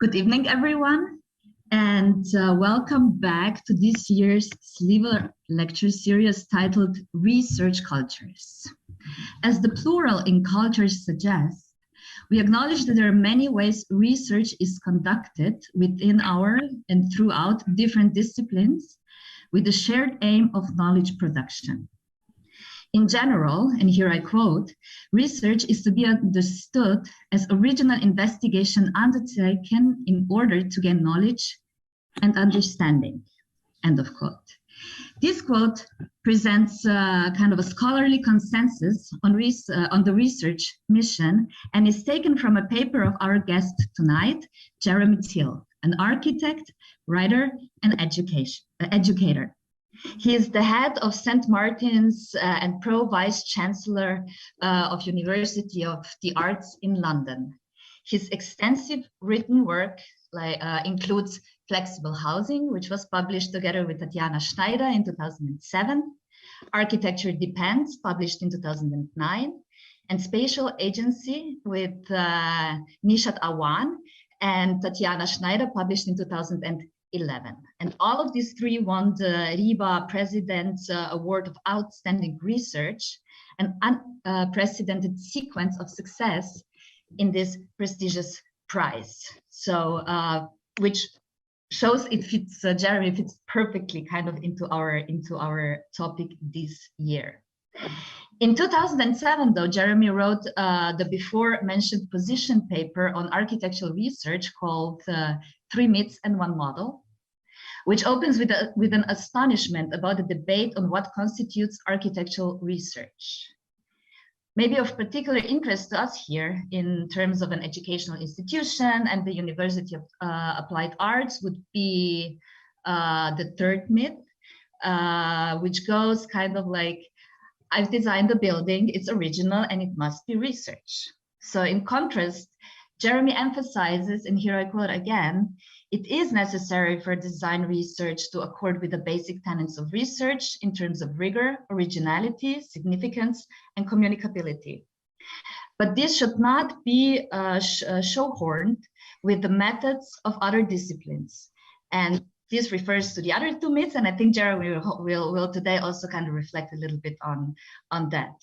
Good evening, everyone, and welcome back to this year's Sliver lecture series titled Research Cultures. As the plural in cultures suggests, we acknowledge that there are many ways research is conducted within our and throughout different disciplines with the shared aim of knowledge production. In general, and here I quote, research is to be understood as original investigation undertaken in order to gain knowledge and understanding, end of quote. This quote presents kind of a scholarly consensus on the research mission and is taken from a paper of our guest tonight, Jeremy Till, an architect, writer, and educator. He is the head of St. Martin's and Vice-Chancellor of University of the Arts in London. His extensive written work includes Flexible Housing, which was published together with Tatjana Schneider in 2007, Architecture Depends, published in 2009, and Spatial Agency with Nishat Awan and Tatjana Schneider, published in 2011. And all of these three won the RIBA President's Award of Outstanding Research, an unprecedented sequence of success in this prestigious prize. So, which shows it fits, Jeremy fits perfectly kind of into our topic this year. In 2007, though, Jeremy wrote the before mentioned position paper on architectural research called 3 Myths and 1 Model, which opens with an astonishment about the debate on what constitutes architectural research. Maybe of particular interest to us here in terms of an educational institution and the University of Applied Arts would be the 3rd myth, which goes kind of like, I've designed a building, it's original, and it must be research. So in contrast, Jeremy emphasizes, and here I quote again, it is necessary for design research to accord with the basic tenets of research in terms of rigor, originality, significance, and communicability. But this should not be shoehorned with the methods of other disciplines. And this refers to the other 2 myths, and I think Jeremy will today also kind of reflect a little bit on that.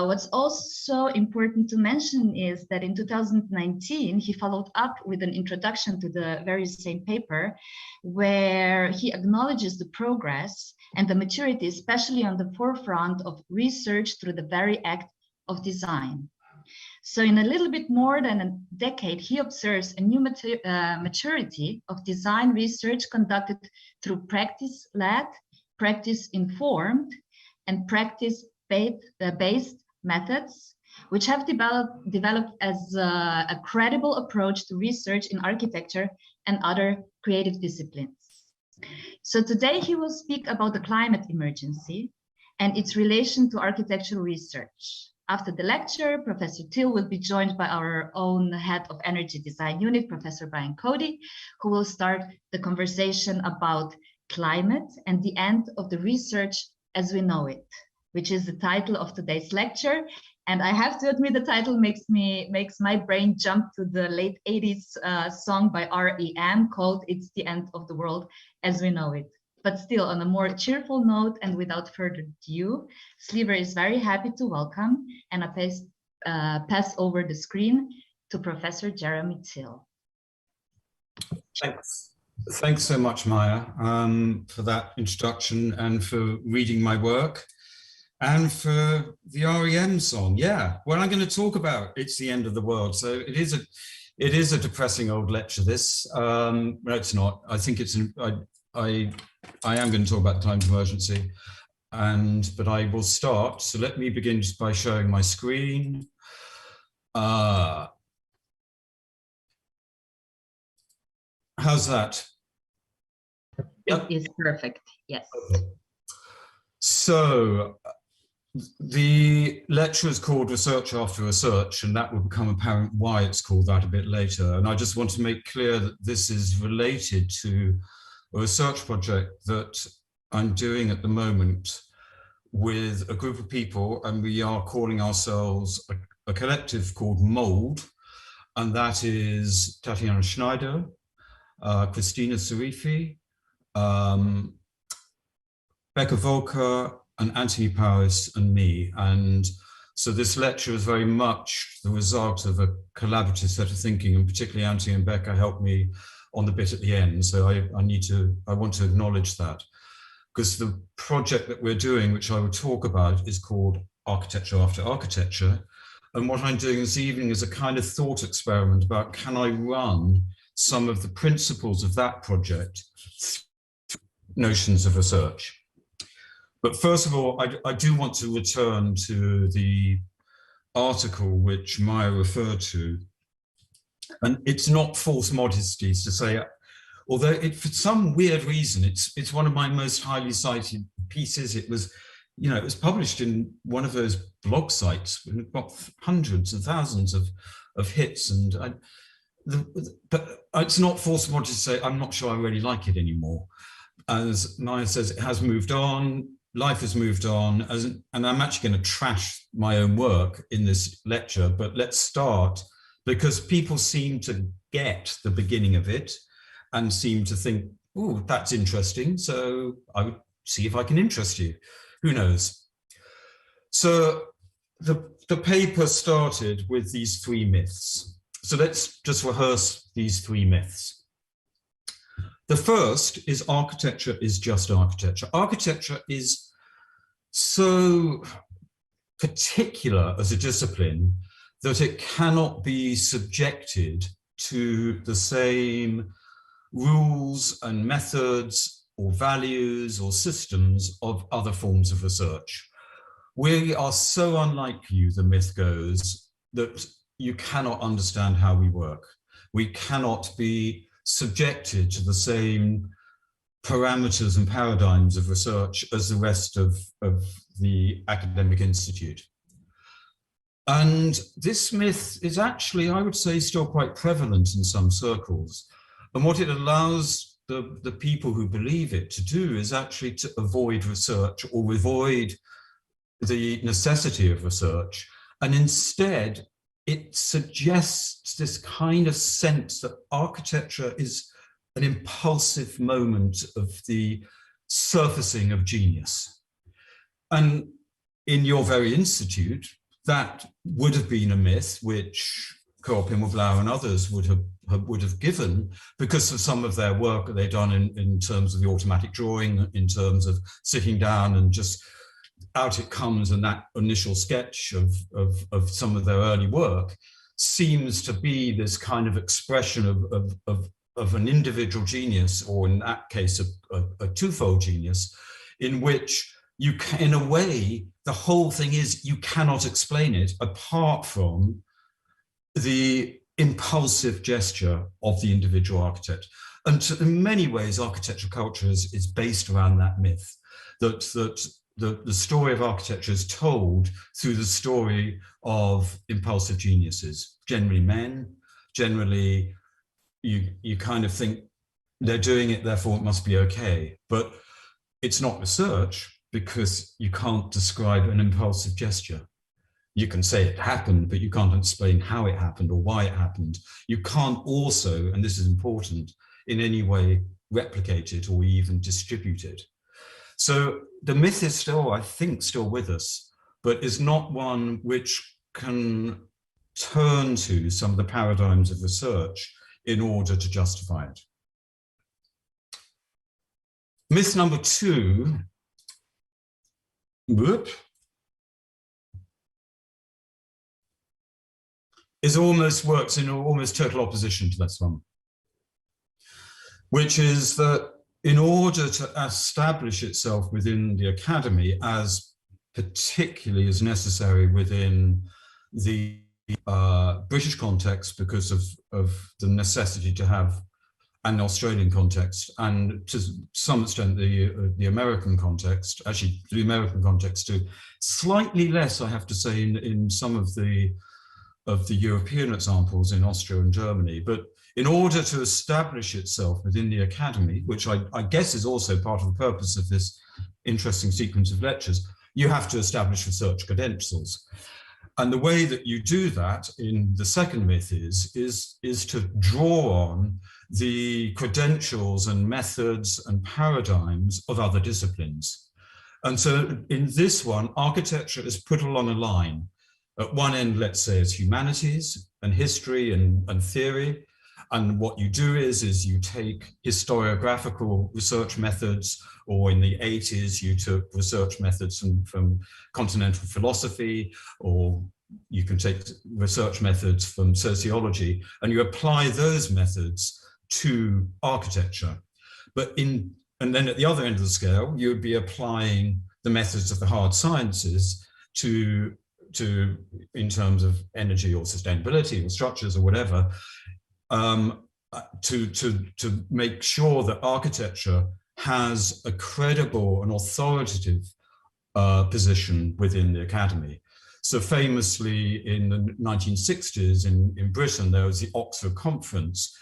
What's also important to mention is that in 2019, he followed up with an introduction to the very same paper where he acknowledges the progress and the maturity, especially on the forefront of research through the very act of design. So in a little bit more than a decade, he observes a new maturity of design research conducted through practice-led, practice-informed, and practice-based methods, which have developed as a credible approach to research in architecture and other creative disciplines. So today he will speak about the climate emergency and its relation to architectural research. After the lecture, Professor Till will be joined by our own head of energy design unit, Professor Brian Cody, who will start the conversation about climate and the end of the research as we know it, which is the title of today's lecture. And I have to admit, the title makes my brain jump to the late 80s song by REM called It's the End of the World as We Know It. But still, on a more cheerful note and without further ado, Sliver is very happy to welcome and I pass over the screen to Professor Jeremy Till. Thanks so much, Maya, for that introduction and for reading my work and for the REM song. Yeah, well, I'm going to talk about It's the End of the World. So it is a depressing old lecture, this. No, it's not. I think it's I am going to talk about the climate emergency, but I will start. So let me begin just by showing my screen. How's that? Yep. It is perfect, yes. Okay. So the lecture is called Research After Research, and that will become apparent why it's called that a bit later. And I just want to make clear that this is related to a research project that I'm doing at the moment with a group of people, and we are calling ourselves a collective called MOLD, and that is Tatiana Schneider, Christina Sarifi, Becca Volker, and Anthony Paris, and me. And so this lecture is very much the result of a collaborative set of thinking, and particularly Anthony and Becca helped me on the bit at the end. So I want to acknowledge that, because the project that we're doing, which I will talk about, is called Architecture After Architecture. And what I'm doing this evening is a kind of thought experiment about, can I run some of the principles of that project through notions of research? But first of all, I do want to return to the article which Maya referred to. And it's not false modesty to say, although for some weird reason, it's one of my most highly cited pieces. It was, it was published in one of those blog sites. We've got hundreds and thousands of hits. But it's not false modesty to say, I'm not sure I really like it anymore. As Maya says, it has moved on. Life has moved on, and I'm actually going to trash my own work in this lecture, but let's start, because people seem to get the beginning of it and seem to think, oh, that's interesting, so I would see if I can interest you. Who knows? So the paper started with these three myths. So let's just rehearse these three myths. The first is architecture is just architecture. Architecture is so particular as a discipline that it cannot be subjected to the same rules and methods or values or systems of other forms of research. We are so unlike you, the myth goes, that you cannot understand how we work. We cannot be subjected to the same parameters and paradigms of research as the rest of the academic institute. And this myth is actually, I would say, still quite prevalent in some circles. And what it allows the people who believe it to do is actually to avoid research or avoid the necessity of research. And instead, it suggests this kind of sense that architecture is an impulsive moment of the surfacing of genius. And in your very institute, that would have been a myth which Coop Himmelblau and others would have given, because of some of their work that they've done in terms of the automatic drawing, in terms of sitting down and just out it comes, and that initial sketch of some of their early work seems to be this kind of expression of an individual genius, or in that case, a twofold genius, in which you can, in a way, the whole thing is you cannot explain it apart from the impulsive gesture of the individual architect. And in many ways, architecture culture is based around that myth, that the story of architecture is told through the story of impulsive geniuses, generally men. Generally, you kind of think they're doing it, therefore it must be okay. But it's not research, because you can't describe an impulsive gesture. You can say it happened, but you can't explain how it happened or why it happened. You can't also, and this is important, in any way replicate it or even distribute it. So the myth is still, I think, still with us, but is not one which can turn to some of the paradigms of research in order to justify it. Myth number two, works in almost total opposition to this one, which is that in order to establish itself within the academy, as particularly as necessary within the British context, because of the necessity to have an Australian context, and to some extent the American context, actually the American context too, slightly less, I have to say, in some of the European examples in Austria and Germany. But in order to establish itself within the academy, which I guess is also part of the purpose of this interesting sequence of lectures, you have to establish research credentials. And the way that you do that in the second myth is to draw on the credentials and methods and paradigms of other disciplines. And so in this one, architecture is put along a line. At one end, let's say, is humanities and history and theory. And what you do is you take historiographical research methods, or in the 80s, you took research methods from continental philosophy, or you can take research methods from sociology, and you apply those methods to architecture. And then at the other end of the scale, you would be applying the methods of the hard sciences to in terms of energy or sustainability or structures or whatever, to make sure that architecture has a credible and authoritative position within the academy. So famously in the 1960s in Britain, there was the Oxford Conference,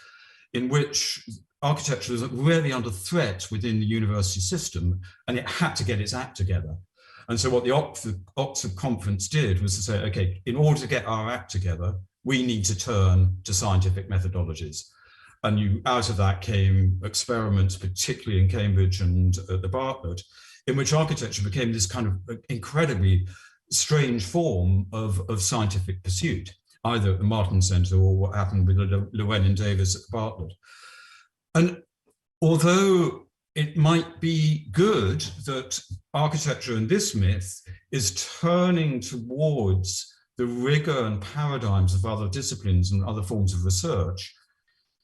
in which architecture was really under threat within the university system, and it had to get its act together. And so what the Oxford Conference did was to say, okay, in order to get our act together, we need to turn to scientific methodologies. And out of that came experiments, particularly in Cambridge and at the Bartlett, in which architecture became this kind of incredibly strange form of scientific pursuit, either at the Martin Centre or what happened with Llewellyn Davis at the Bartlett. And although it might be good that architecture in this myth is turning towards the rigor and paradigms of other disciplines and other forms of research,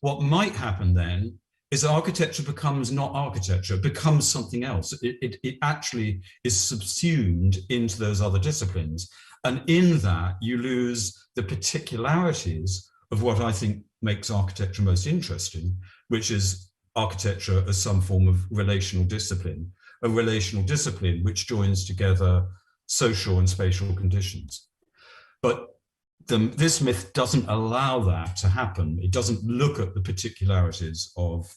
what might happen then is architecture becomes not architecture, it becomes something else. It actually is subsumed into those other disciplines. And in that, you lose the particularities of what I think makes architecture most interesting, which is architecture as some form of relational discipline, a relational discipline which joins together social and spatial conditions. But this myth doesn't allow that to happen. It doesn't look at the particularities of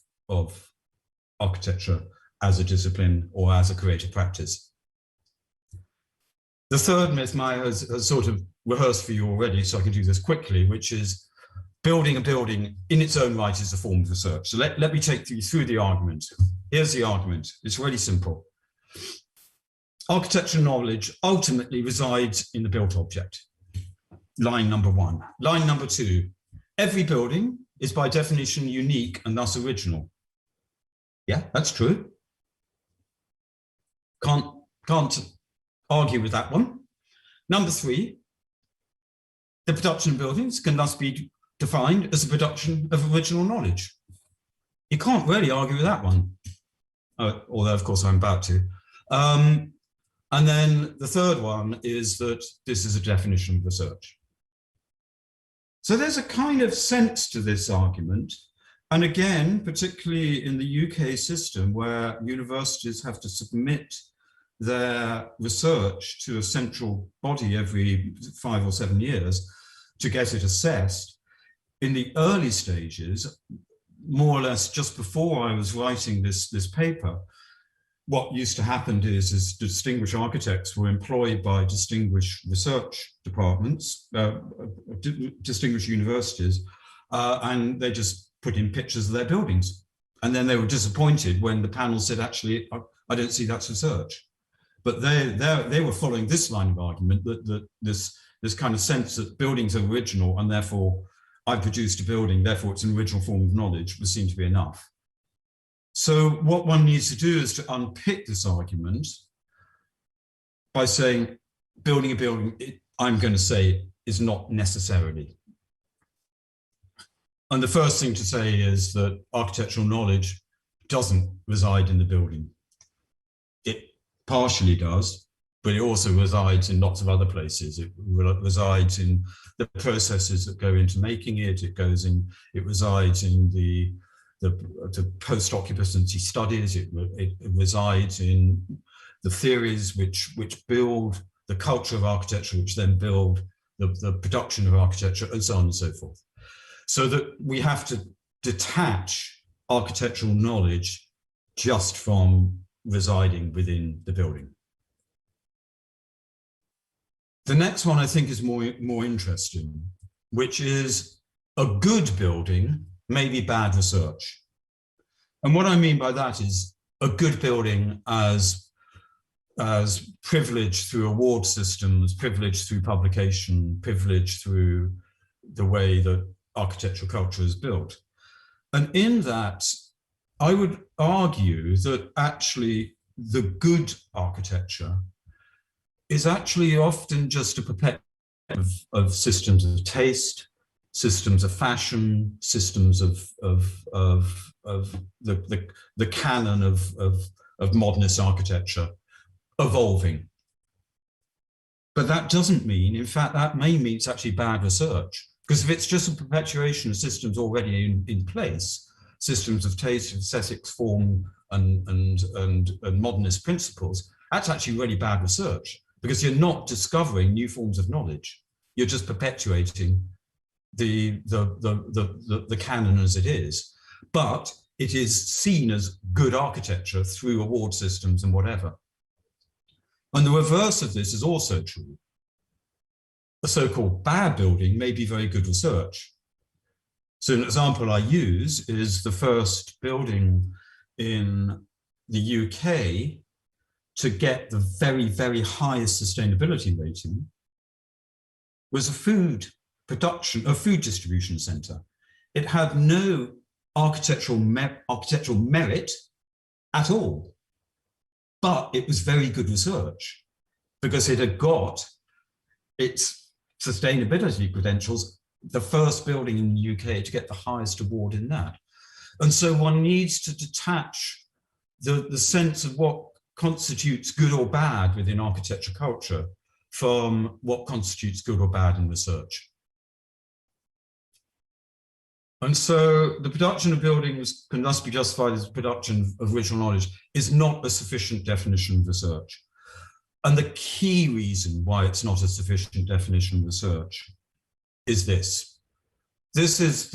architecture as a discipline or as a creative practice. The third myth Maya has sort of rehearsed for you already, so I can do this quickly, which is building a building in its own right is a form of research. So let me take you through the argument. Here's the argument. It's really simple. Architectural knowledge ultimately resides in the built object. Line number one. Line number two, every building is by definition unique and thus original. Yeah, that's true. Can't argue with that one. Number three, the production of buildings can thus be defined as a production of original knowledge. You can't really argue with that one, although of course I'm about to. And then the third one is that this is a definition of research. So there's a kind of sense to this argument. And again, particularly in the UK system, where universities have to submit their research to a central body every 5 or 7 years to get it assessed, in the early stages, more or less just before I was writing this paper, what used to happen is distinguished architects were employed by distinguished research departments, distinguished universities, and they just put in pictures of their buildings. And then they were disappointed when the panel said, actually, I don't see that's research. But they were following this line of argument, that this kind of sense that buildings are original and therefore I produced a building, therefore it's an original form of knowledge, would seem to be enough. So what one needs to do is to unpick this argument by saying building a building, I'm going to say, is not necessarily. And the first thing to say is that architectural knowledge doesn't reside in the building. It partially does, but it also resides in lots of other places. It resides in the processes that go into making it. It resides in the post-occupancy studies. It resides in the theories which build the culture of architecture, which then build the production of architecture, and so on and so forth. So that we have to detach architectural knowledge just from residing within the building. The next one I think is more interesting, which is a good building may be bad research. And what I mean by that is a good building as privilege through award systems, privilege through publication, privilege through the way that architectural culture is built. And in that, I would argue that actually the good architecture is actually often just a perpetuation of systems of taste, systems of fashion, systems of the canon of modernist architecture evolving. But that doesn't mean, in fact, that may mean it's actually bad research. Because if it's just a perpetuation of systems already in place, systems of taste, aesthetics, form, and modernist principles, that's actually really bad research, because you're not discovering new forms of knowledge. You're just perpetuating the canon as it is. But it is seen as good architecture through award systems and whatever. And the reverse of this is also true. A so-called bad building may be very good research. So an example I use is the first building in the UK to get the very, very highest sustainability rating was a food distribution center. It had no architectural merit at all, but it was very good research because it had got its sustainability credentials, the first building in the UK to get the highest award in that. And so one needs to detach the sense of what constitutes good or bad within architecture culture from what constitutes good or bad in research. And so the production of buildings can thus be justified as production of original knowledge is not a sufficient definition of research. And the key reason why it's not a sufficient definition of research is this. This is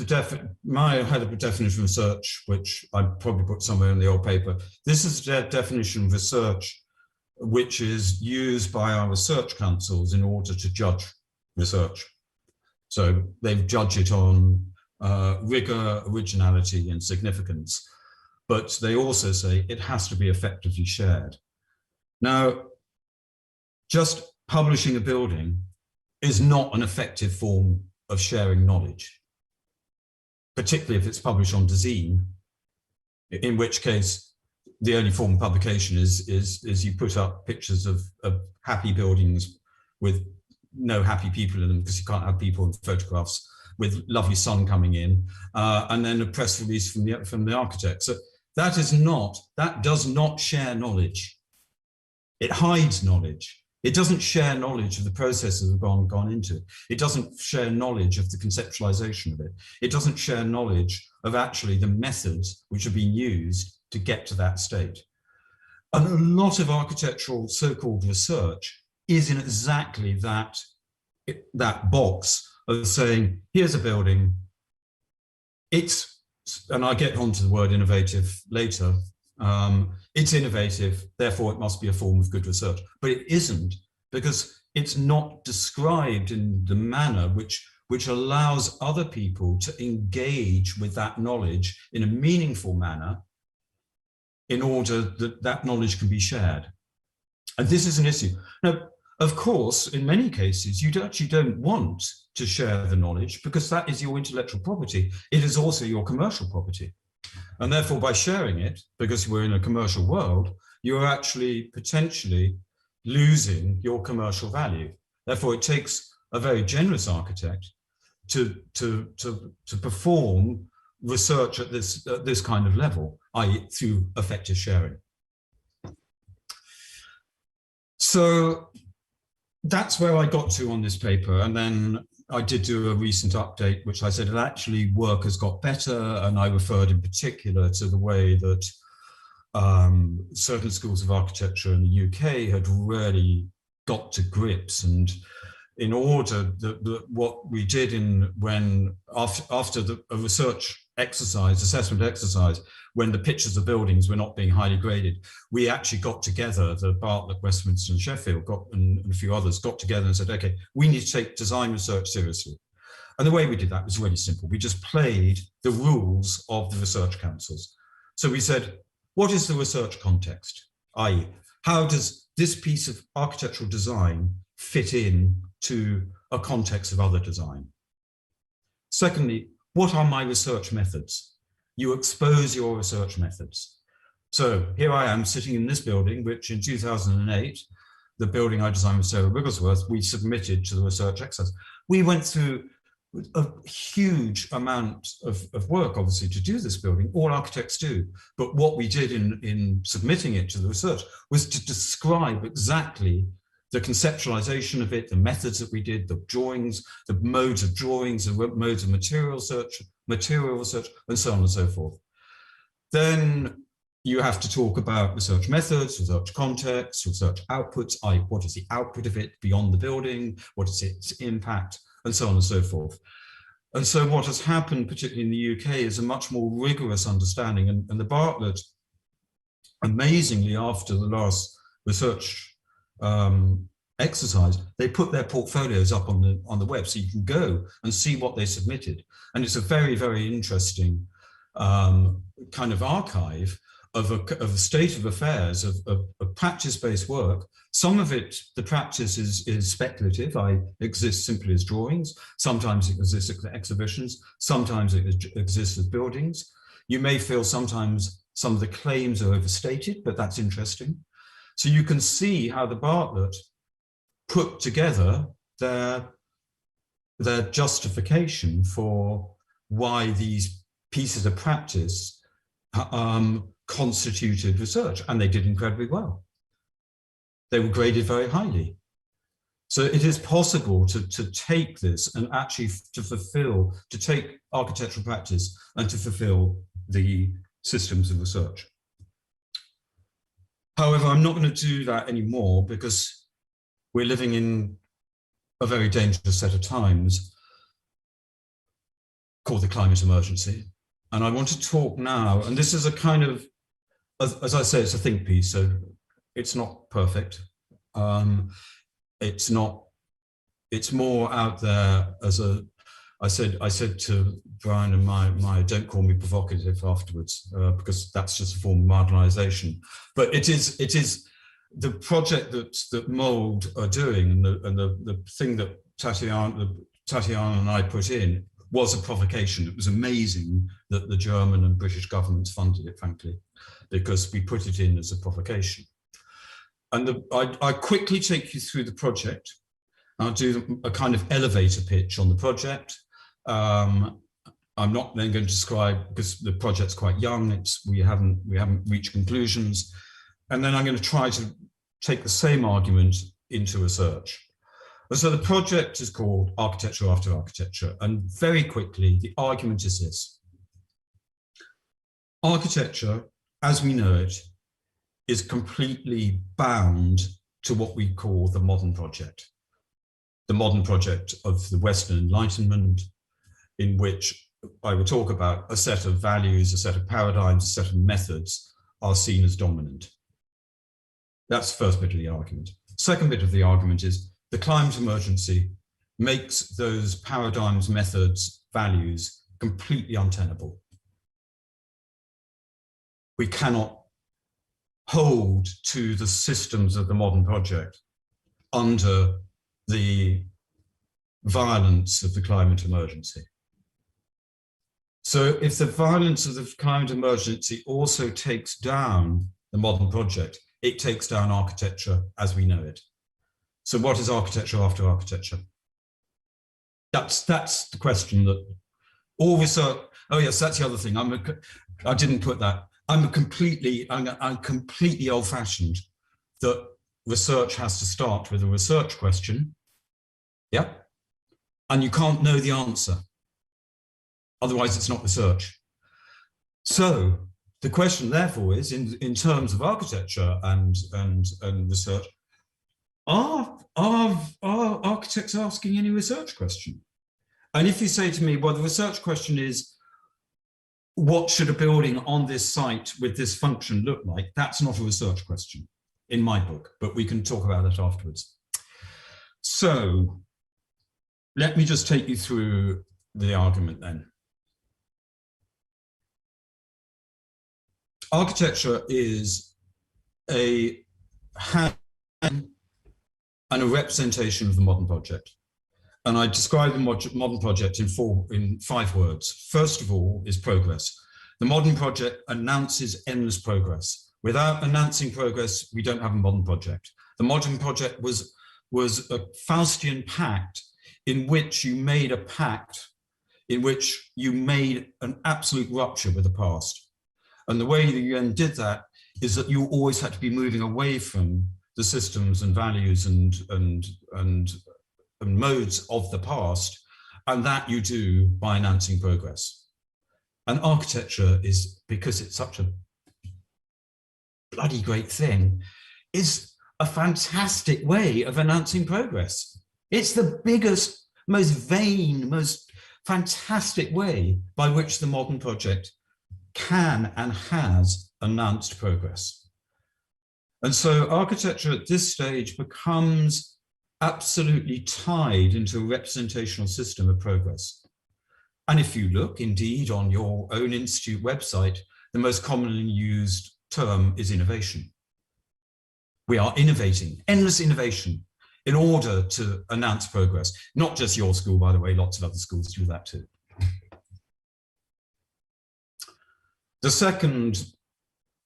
I had a definition of research, which I probably put somewhere in the old paper. This is the definition of research, which is used by our research councils in order to judge research. So they judge it on rigor, originality, and significance. But they also say it has to be effectively shared. Now, just publishing a building is not an effective form of sharing knowledge, particularly if it's published on Dezeen, in which case the only form of publication is you put up pictures of happy buildings with no happy people in them, because you can't have people in photographs, with lovely sun coming in, and then a press release from the architect. So that does not share knowledge. It hides knowledge. It doesn't share knowledge of the processes that have gone into it. It doesn't share knowledge of the conceptualization of it. It doesn't share knowledge of actually the methods which have been used to get to that state. And a lot of architectural so-called research is in exactly that box of saying, here's a building, and I'll get onto the word innovative later, it's innovative, therefore it must be a form of good research. But it isn't, because it's not described in the manner which allows other people to engage with that knowledge in a meaningful manner in order that that knowledge can be shared. And this is an issue. Now, of course, in many cases, you actually don't want to share the knowledge because that is your intellectual property. It is also your commercial property. And therefore, by sharing it, because we're in a commercial world, you're actually potentially losing your commercial value. Therefore, it takes a very generous architect to perform research at this kind of level, i.e. through effective sharing. So that's where I got to on this paper. And then I did do a recent update, which I said that actually work has got better. And I referred in particular to the way that certain schools of architecture in the UK had really got to grips. And in order, what we did after a research assessment exercise, when the pictures of buildings were not being highly graded, we actually got together, the Bartlett, Westminster and Sheffield and a few others got together and said, okay, we need to take design research seriously. And the way we did that was really simple. We just played the rules of the research councils. So we said, what is the research context? i.e., how does this piece of architectural design fit in to a context of other design? Secondly, what are my research methods? You expose your research methods. So here I am sitting in this building, which in 2008, the building I designed with Sarah Wigglesworth, we submitted to the research exercise. We went through a huge amount of work, obviously, to do this building. All architects do. But what we did in submitting it to the research was to describe exactly the conceptualization of it, the methods that we did, the drawings, the modes of drawings, the modes of material research, and so on and so forth. Then you have to talk about research methods, research context, research outputs, what is the output of it beyond the building, what is its impact, and so on and so forth. And so what has happened, particularly in the UK, is a much more rigorous understanding. And the Bartlett, amazingly, after the last research exercise, they put their portfolios up on the web, so you can go and see what they submitted. And it's a very, very interesting kind of archive of a state of affairs of practice-based work. Some of it, the practice is speculative. I exist simply as drawings. Sometimes it exists as exhibitions. Sometimes it exists as buildings. You may feel sometimes some of the claims are overstated, but that's interesting. So you can see how the Bartlett put together their justification for why these pieces of practice constituted research, and they did incredibly well. They were graded very highly. So it is possible to take this and actually to take architectural practice and to fulfill the systems of research. However, I'm not going to do that anymore because we're living in a very dangerous set of times called the climate emergency. And I want to talk now, and this is a kind of, as I say, it's a think piece, so it's not perfect. It's more out there as I said to Brian and Maya, don't call me provocative afterwards, because that's just a form of marginalization. But it is the project that Mould are doing, and the thing that Tatiana and I put in was a provocation. It was amazing that the German and British governments funded it, frankly, because we put it in as a provocation. And I quickly take you through the project. I'll do a kind of elevator pitch on the project. I'm not then going to describe, because the project's quite young, we haven't reached conclusions. And then I'm going to try to take the same argument into research. And so the project is called Architecture After Architecture. And very quickly, the argument is this. Architecture, as we know it, is completely bound to what we call the modern project. The modern project of the Western Enlightenment, in which I will talk about a set of values, a set of paradigms, a set of methods are seen as dominant. That's the first bit of the argument. Second bit of the argument is the climate emergency makes those paradigms, methods, values completely untenable. We cannot hold to the systems of the modern project under the violence of the climate emergency. So if the violence of the climate emergency also takes down the modern project, it takes down architecture as we know it. So what is architecture after architecture? That's the question that all research, oh yes, that's the other thing. I didn't put that. I'm completely old-fashioned that research has to start with a research question. Yeah. And you can't know the answer. Otherwise, it's not research. So the question, therefore, is in terms of architecture and research, are architects asking any research question? And if you say to me, well, the research question is, what should a building on this site with this function look like? That's not a research question in my book, but we can talk about it afterwards. So let me just take you through the argument then. Architecture is a hand and a representation of the modern project. And I describe the modern project in 5 words. First of all is progress. The modern project announces endless progress. Without announcing progress, we don't have a modern project. The modern project was a Faustian pact in which you made a pact, in which you made an absolute rupture with the past. And the way that you then did that is that you always had to be moving away from the systems and values and modes of the past, and that you do by announcing progress. And architecture is, because it's such a bloody great thing, is a fantastic way of announcing progress. It's the biggest, most vain, most fantastic way by which the modern project can and has announced progress. And so architecture at this stage becomes absolutely tied into a representational system of progress. And if you look indeed on your own institute website, the most commonly used term is innovation. We are innovating, endless innovation, in order to announce progress. Not just your school, by the way, lots of other schools do that too. The second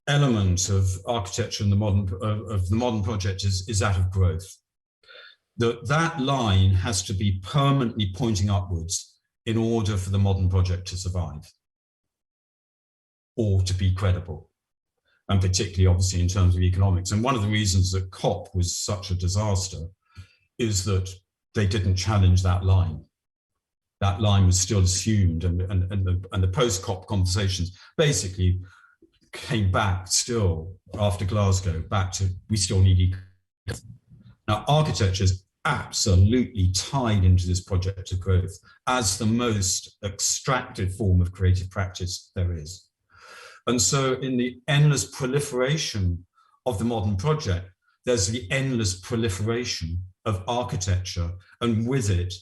element of architecture and the modern project is that of growth. That line has to be permanently pointing upwards in order for the modern project to survive or to be credible, and particularly obviously in terms of economics. And one of the reasons that COP was such a disaster is that they didn't challenge that line. That line was still assumed, and the post-COP conversations basically came back still after Glasgow, back to we still need economics. Now, architecture is absolutely tied into this project of growth as the most extractive form of creative practice there is. And so in the endless proliferation of the modern project, there's the endless proliferation of architecture, and with it,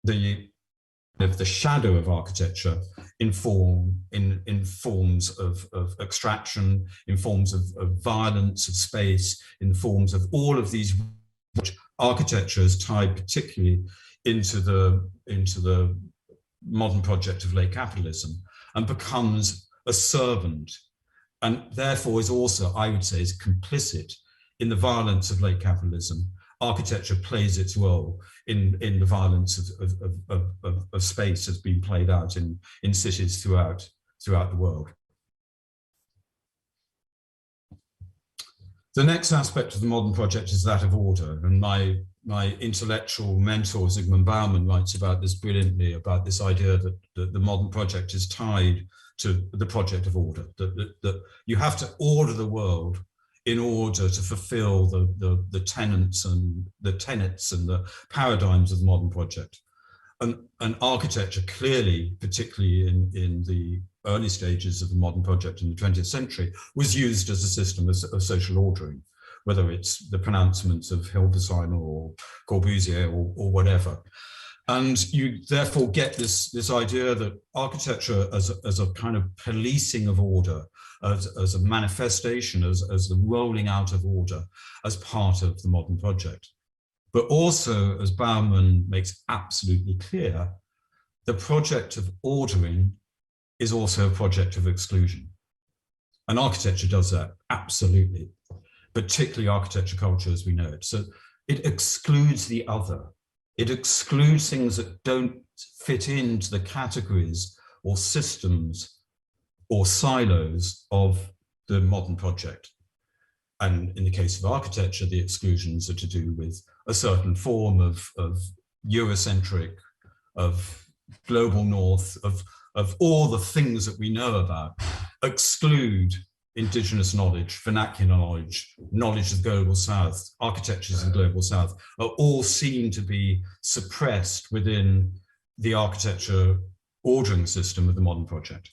the shadow of architecture in forms of extraction, in forms of violence of space, in forms of all of these, which architecture is tied particularly into the modern project of late capitalism, and becomes a servant, and therefore is also, I would say, is complicit in the violence of late capitalism. Architecture plays its role in the violence of space that's been played out in cities throughout the world. The next aspect of the modern project is that of order, and my intellectual mentor Zygmunt Bauman writes about this brilliantly, about this idea that the modern project is tied to the project of order, that you have to order the world in order to fulfill the tenets and the paradigms of the modern project. And architecture clearly, particularly in the early stages of the modern project in the 20th century, was used as a system of social ordering, whether it's the pronouncements of Hildesheimer or Corbusier or whatever. And you therefore get this idea that architecture as a kind of policing of order, as a manifestation, as the rolling out of order as part of the modern project. But also, as Bauman makes absolutely clear, the project of ordering is also a project of exclusion. And architecture does that, absolutely, particularly architecture culture as we know it. So it excludes the other. It excludes things that don't fit into the categories or systems or silos of the modern project. And in the case of architecture, the exclusions are to do with a certain form of Eurocentric, of global north, of all the things that we know about, exclude indigenous knowledge, vernacular knowledge, knowledge of the global south, architectures of the global south, are all seen to be suppressed within the architecture ordering system of the modern project.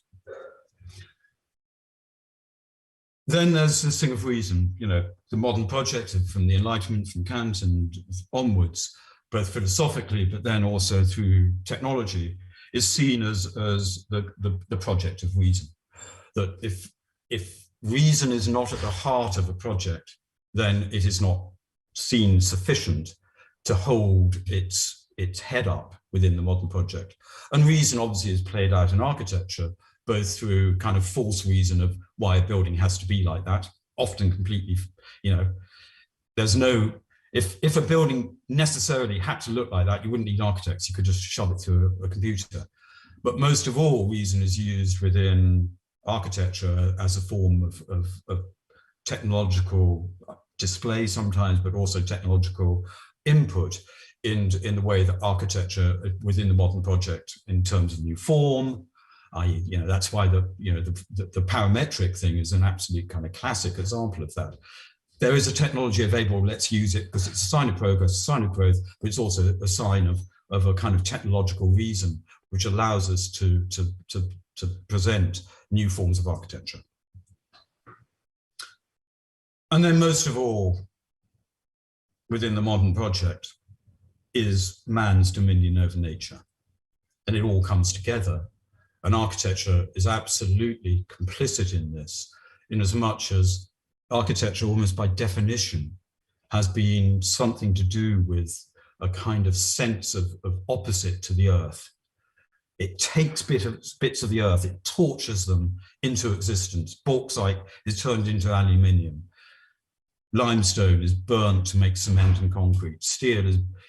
Then there's this thing of reason, you know, the modern project from the Enlightenment, from Kant and onwards, both philosophically, but then also through technology, is seen as the project of reason. That if reason is not at the heart of a project, then it is not seen sufficient to hold its head up within the modern project. And reason obviously is played out in architecture, both through kind of false reason of why a building has to be like that, often completely, you know, there's no, if a building necessarily had to look like that, you wouldn't need architects, you could just shove it through a computer. But most of all, reason is used within architecture as a form of technological display sometimes, but also technological input in the way that architecture within the modern project in terms of new form, i.e., you know, that's why the parametric thing is an absolute kind of classic example of that. There is a technology available, let's use it because it's a sign of progress, a sign of growth, but it's also a sign of a kind of technological reason which allows us to present new forms of architecture. And then most of all, within the modern project, is man's dominion over nature. And it all comes together. And architecture is absolutely complicit in this, in as much as architecture, almost by definition, has been something to do with a kind of sense of opposite to the earth. It takes bits of the earth, it tortures them into existence. Bauxite is turned into aluminium. Limestone is burnt to make cement and concrete. Steel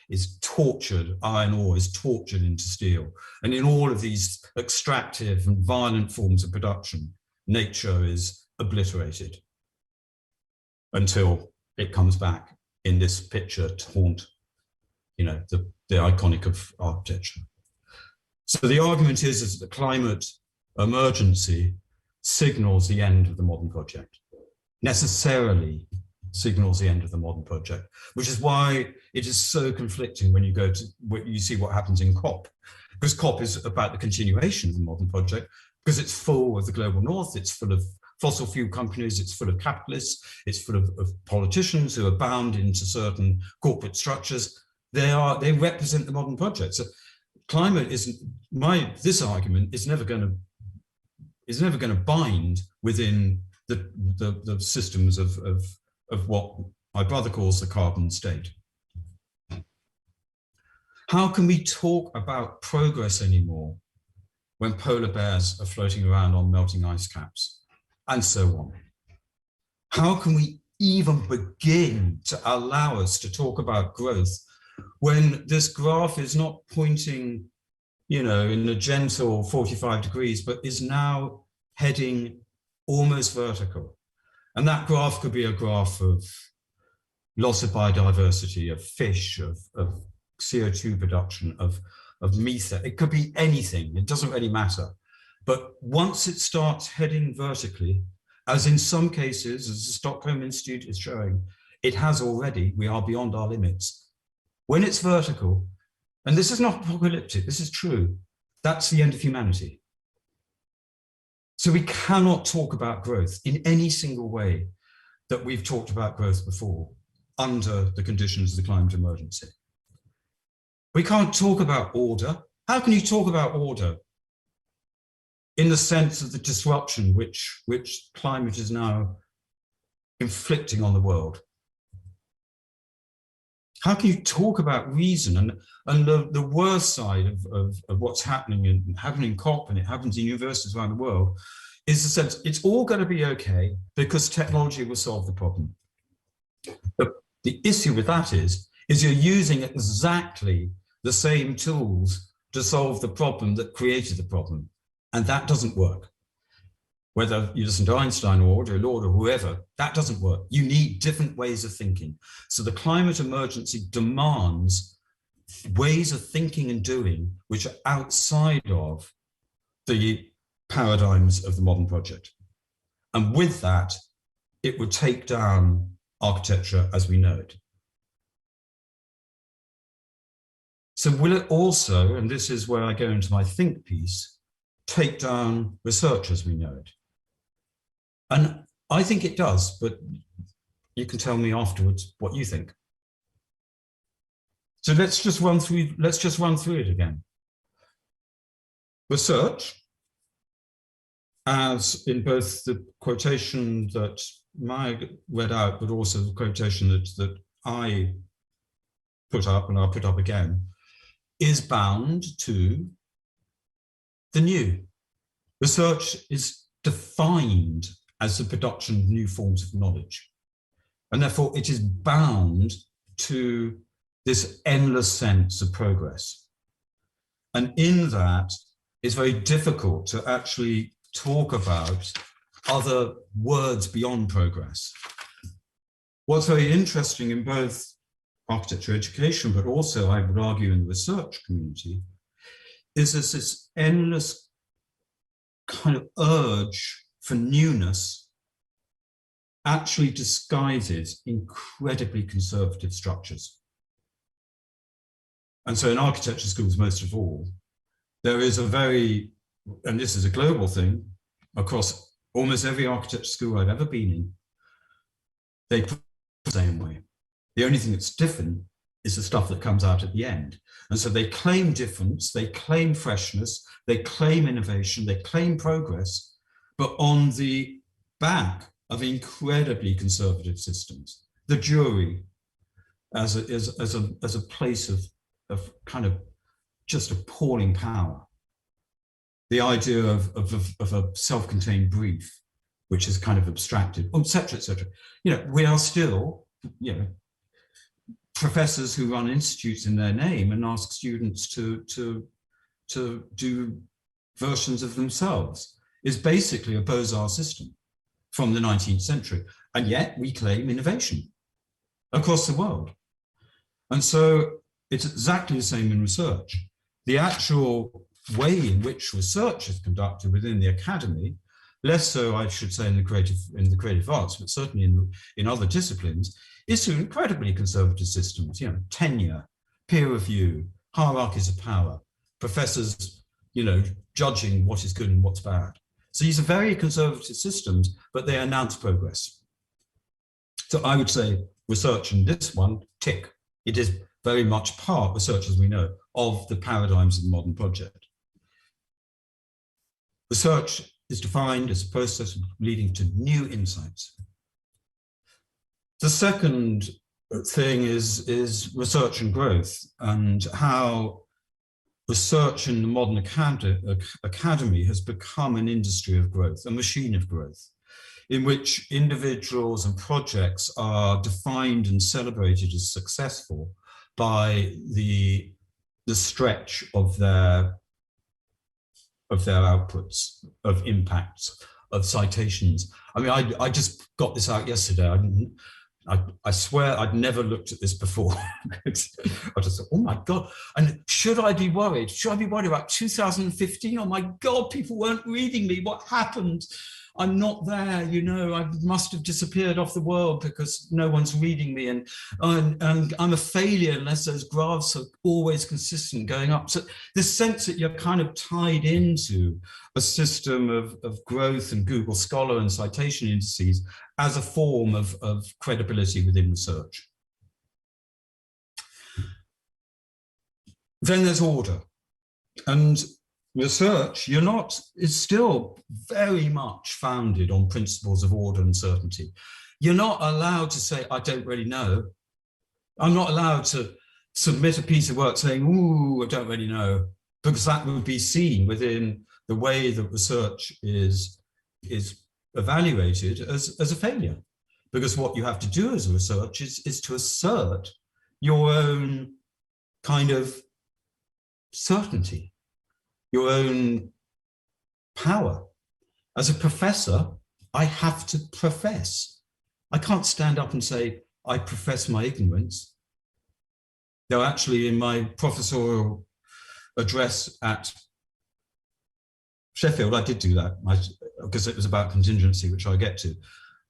is tortured, iron ore is tortured into steel. And in all of these extractive and violent forms of production, nature is obliterated until it comes back in this picture to haunt, you know, the iconic of architecture. So the argument is that the climate emergency signals the end of the modern project, necessarily signals the end of the modern project, which is why it is so conflicting when you go to, you see what happens in COP, because COP is about the continuation of the modern project, because it's full of the global north, it's full of fossil fuel companies, it's full of capitalists, it's full of politicians who are bound into certain corporate structures. They represent the modern project. So climate isn't, this argument is never going to bind within the systems of what my brother calls the carbon state. How can we talk about progress anymore when polar bears are floating around on melting ice caps and so on? How can we even begin to allow us to talk about growth when this graph is not pointing, you know, in a gentle 45 degrees, but is now heading almost vertical? And that graph could be a graph of loss of biodiversity, of fish, of CO2 production, of methane. It could be anything, it doesn't really matter. But once it starts heading vertically, as in some cases, as the Stockholm Institute is showing, it has already, we are beyond our limits. When it's vertical, and this is not apocalyptic, this is true, that's the end of humanity. So we cannot talk about growth in any single way that we've talked about growth before under the conditions of the climate emergency. We can't talk about order. How can you talk about order in the sense of the disruption which climate is now inflicting on the world? How can you talk about reason? And the worst side of what's happening in COP, and it happens in universities around the world, is the sense it's all going to be okay because technology will solve the problem. But the issue with that is you're using exactly the same tools to solve the problem that created the problem. And that doesn't work. Whether you listen to Einstein or Audre Lorde or whoever, that doesn't work. You need different ways of thinking. So the climate emergency demands ways of thinking and doing which are outside of the paradigms of the modern project. And with that, it would take down architecture as we know it. So will it also, and this is where I go into my think piece, take down research as we know it? And I think it does, but you can tell me afterwards what you think. So let's just run through it again. Research, as in both the quotation that Maya read out, but also the quotation that I put up, and I'll put up again, is bound to the new. Research is defined as the production of new forms of knowledge. And therefore it is bound to this endless sense of progress. And in that, it's very difficult to actually talk about other words beyond progress. What's very interesting in both architecture education, but also I would argue in the research community, is this endless kind of urge for newness actually disguises incredibly conservative structures. And so in architecture schools, most of all, there is a very, and this is a global thing, across almost every architecture school I've ever been in, they put the same way. The only thing that's different is the stuff that comes out at the end. And so they claim difference, they claim freshness, they claim innovation, they claim progress, but on the back of incredibly conservative systems. The jury as a place of kind of just appalling power. The idea of a self-contained brief, which is kind of abstracted, et cetera, et cetera. You know, we are still, you know, professors who run institutes in their name and ask students to do versions of themselves is basically a Beaux-Arts system from the 19th century. And yet we claim innovation across the world. And so it's exactly the same in research. The actual way in which research is conducted within the academy, less so, I should say, in the creative arts, but certainly in other disciplines, is through incredibly conservative systems, you know, tenure, peer review, hierarchies of power, professors, you know, judging what is good and what's bad. So these are very conservative systems, but they announce progress. So I would say research in this one, tick. It is very much part, research as we know, of the paradigms of the modern project. Research is defined as a process leading to new insights. The second thing is research and growth, and how research in the modern academy has become an industry of growth, a machine of growth, in which individuals and projects are defined and celebrated as successful by the stretch of their outputs, of impacts, of citations. I mean, I just got this out yesterday. I swear I'd never looked at this before. I just thought, oh my God. And should I be worried? Should I be worried about 2015? Oh my God, people weren't reading me. What happened? I'm not there, you know, I must have disappeared off the world because no one's reading me, and I'm a failure unless those graphs are always consistent going up. So this sense that you're kind of tied into a system of growth and Google Scholar and citation indices as a form of credibility within research. Then there's order. And research, is still very much founded on principles of order and certainty. You're not allowed to say, I don't really know. I'm not allowed to submit a piece of work saying, ooh, I don't really know, because that would be seen within the way that research is evaluated as a failure. Because what you have to do as a research is to assert your own kind of certainty, your own power. As a professor, I have to profess. I can't stand up and say, I profess my ignorance. Though actually in my professorial address at Sheffield, I did do that because it was about contingency, which I'll get to.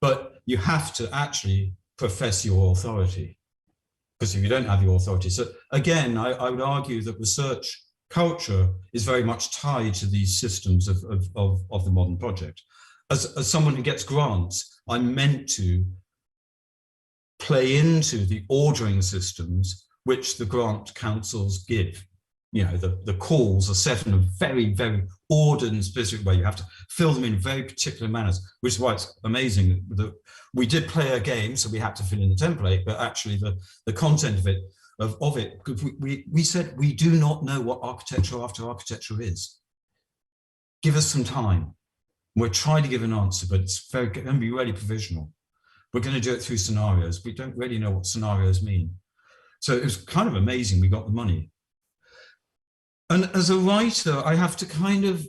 But you have to actually profess your authority, because if you don't have your authority. So again, I would argue that research culture is very much tied to these systems of the modern project. as someone who gets grants, I'm meant to play into the ordering systems which the grant councils give. You know, the calls are set in a very, very ordered and specific way. You have to fill them in very particular manners, which is why it's amazing that we did play a game, so we had to fill in the template, but actually the content of it, we said we do not know what architecture after architecture is. Give us some time. We're trying to give an answer, but it's going to be really provisional. We're going to do it through scenarios. We don't really know what scenarios mean. So it was kind of amazing we got the money. And as a writer, I have to kind of,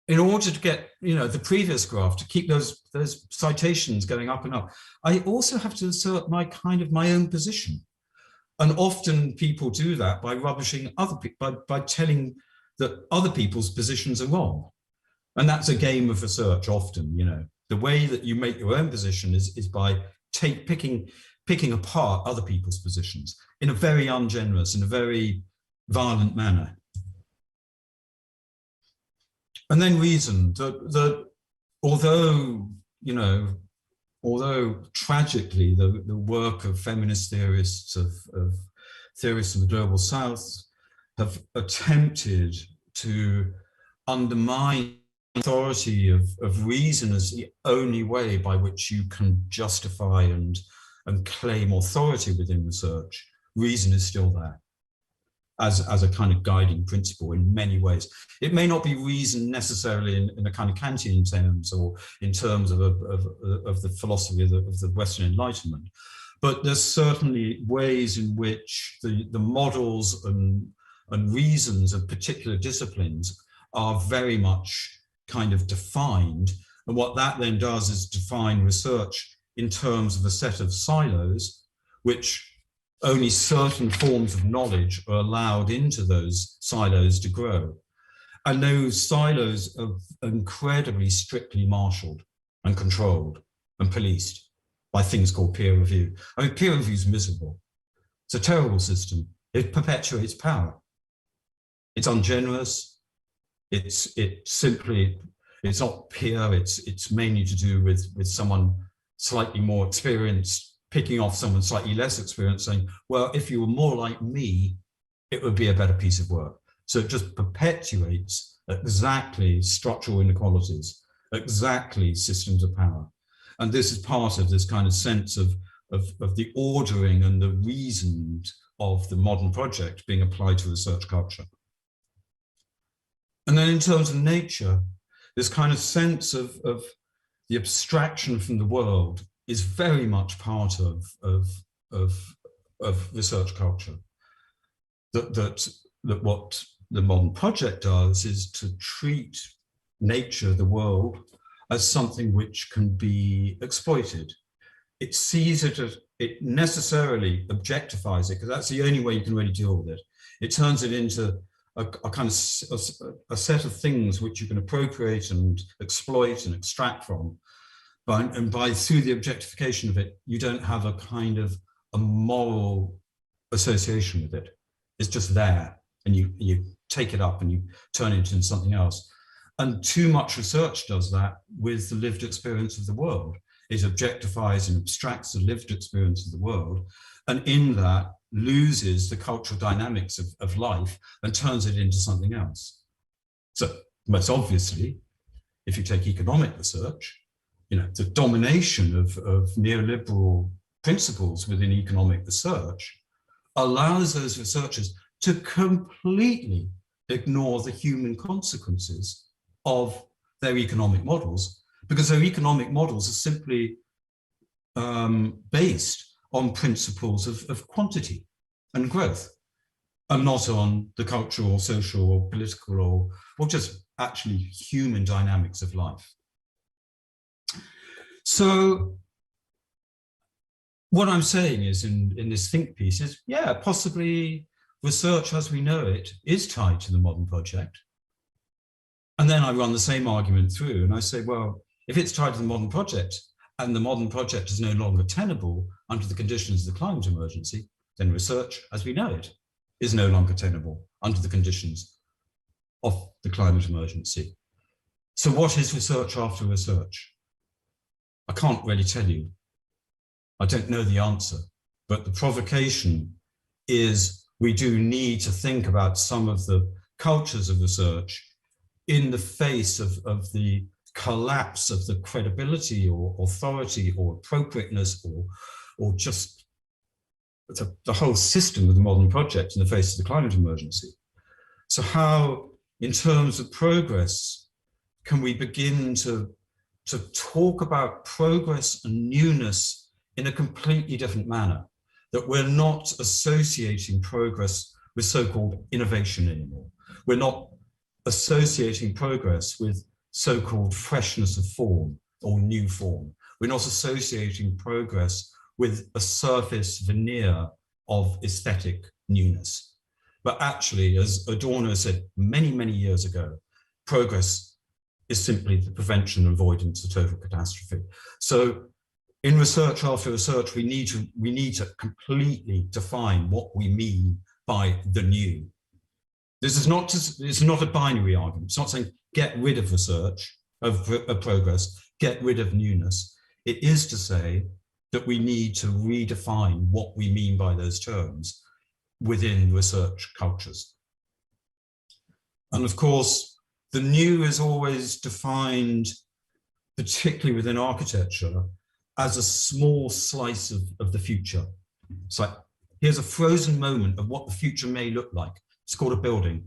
in order to get, you know, the previous graph, to keep those citations going up and up, I also have to assert my own position. And often people do that by rubbishing other people, by telling that other people's positions are wrong. And that's a game of research often, you know. The way that you make your own position is by picking apart other people's positions in a very ungenerous, in a very violent manner. And then reason that although, you know, although tragically the work of feminist theorists, of theorists of the global south have attempted to undermine authority of reason as the only way by which you can justify and claim authority within research, reason is still there as a kind of guiding principle in many ways. It may not be reason necessarily in a kind of Kantian terms or in terms of the philosophy of the Western Enlightenment, but there's certainly ways in which the models and reasons of particular disciplines are very much kind of defined. And what that then does is define research in terms of a set of silos, which only certain forms of knowledge are allowed into those silos to grow. And those silos are incredibly strictly marshaled and controlled and policed by things called peer review. I mean, peer review is miserable. It's a terrible system. It perpetuates power. It's ungenerous. It's not peer. It's mainly to do with someone slightly more experienced picking off someone slightly less experienced, saying, well, if you were more like me, it would be a better piece of work. So it just perpetuates exactly structural inequalities, exactly systems of power. And this is part of this kind of sense of the ordering and the reason of the modern project being applied to research culture. And then in terms of nature, this kind of sense of the abstraction from the world is very much part of research culture. That what the modern project does is to treat nature, the world, as something which can be exploited. It sees it as, it necessarily objectifies it, because that's the only way you can really deal with it. It turns it into a kind of a set of things which you can appropriate and exploit and extract from. And through the objectification of it, you don't have a kind of a moral association with it. It's just there, and you take it up and you turn it into something else. And too much research does that with the lived experience of the world. It objectifies and abstracts the lived experience of the world, and in that loses the cultural dynamics of life and turns it into something else. So most obviously, if you take economic research, you know, the domination of neoliberal principles within economic research allows those researchers to completely ignore the human consequences of their economic models, because their economic models are simply based on principles of quantity and growth, and not on the cultural, social, or political, or just actually human dynamics of life. So what I'm saying is in this think piece is, yeah, possibly research as we know it is tied to the modern project. And then I run the same argument through and I say, well, if it's tied to the modern project and the modern project is no longer tenable under the conditions of the climate emergency, then research as we know it is no longer tenable under the conditions of the climate emergency. So what is research after research? I can't really tell you. I don't know the answer, but the provocation is we do need to think about some of the cultures of research in the face of the collapse of the credibility or authority or appropriateness or just the whole system of the modern project in the face of the climate emergency. So how, in terms of progress, can we begin to talk about progress and newness in a completely different manner? That we're not associating progress with so-called innovation anymore. We're not associating progress with so-called freshness of form or new form. We're not associating progress with a surface veneer of aesthetic newness. But actually, as Adorno said many, many years ago, progress is simply the prevention and avoidance of total catastrophe. So in research after research, we need to completely define what we mean by the new. This is not just, it's not a binary argument. It's not saying get rid of research, of progress, get rid of newness. It is to say that we need to redefine what we mean by those terms within research cultures. And of course, the new is always defined, particularly within architecture, as a small slice of the future. It's like, here's a frozen moment of what the future may look like. It's called a building.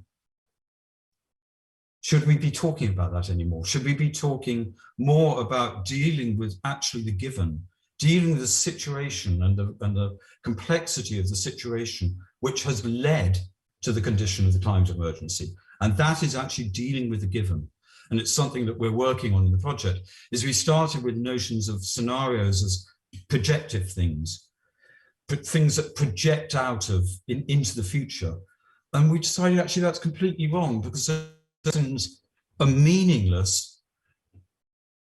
Should we be talking about that anymore? Should we be talking more about dealing with actually the given, dealing with the situation and the complexity of the situation which has led to the condition of the climate emergency? And that is actually dealing with the given. And it's something that we're working on in the project, is we started with notions of scenarios as projective things, but things that project out of into the future. And we decided actually that's completely wrong, because things are meaningless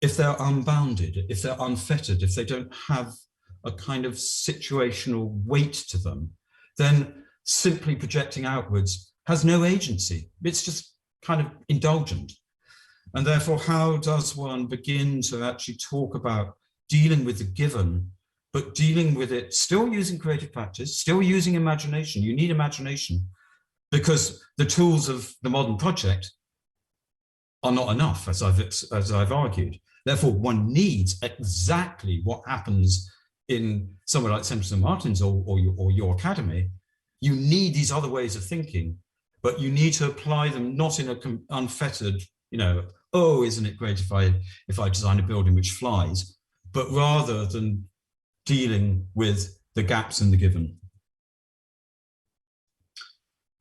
if they're unbounded, if they're unfettered, if they don't have a kind of situational weight to them. Then simply projecting outwards has no agency. It's just kind of indulgent. And therefore, how does one begin to actually talk about dealing with the given, but dealing with it still using creative practice, still using imagination? You need imagination, because the tools of the modern project are not enough, as I've argued. Therefore, one needs exactly what happens in somewhere like Centre St. Martin's or your academy. You need these other ways of thinking, but you need to apply them not in an unfettered, oh, isn't it great if I design a building which flies, but rather than dealing with the gaps in the given.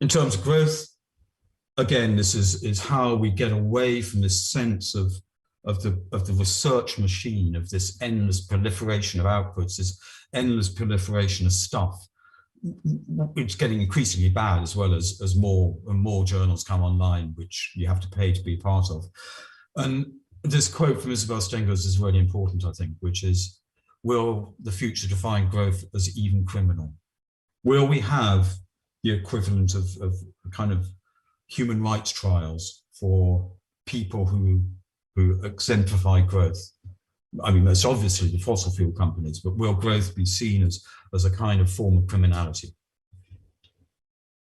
In terms of growth, again, this is how we get away from this sense of the research machine, of this endless proliferation of outputs, this endless proliferation of stuff. It's getting increasingly bad, as well as more and more journals come online, which you have to pay to be a part of. And this quote from Isabel Stengers is really important, I think, which is, will the future define growth as even criminal? Will we have the equivalent of kind of human rights trials for people who exemplify growth? I mean, most obviously the fossil fuel companies, but will growth be seen as a kind of form of criminality?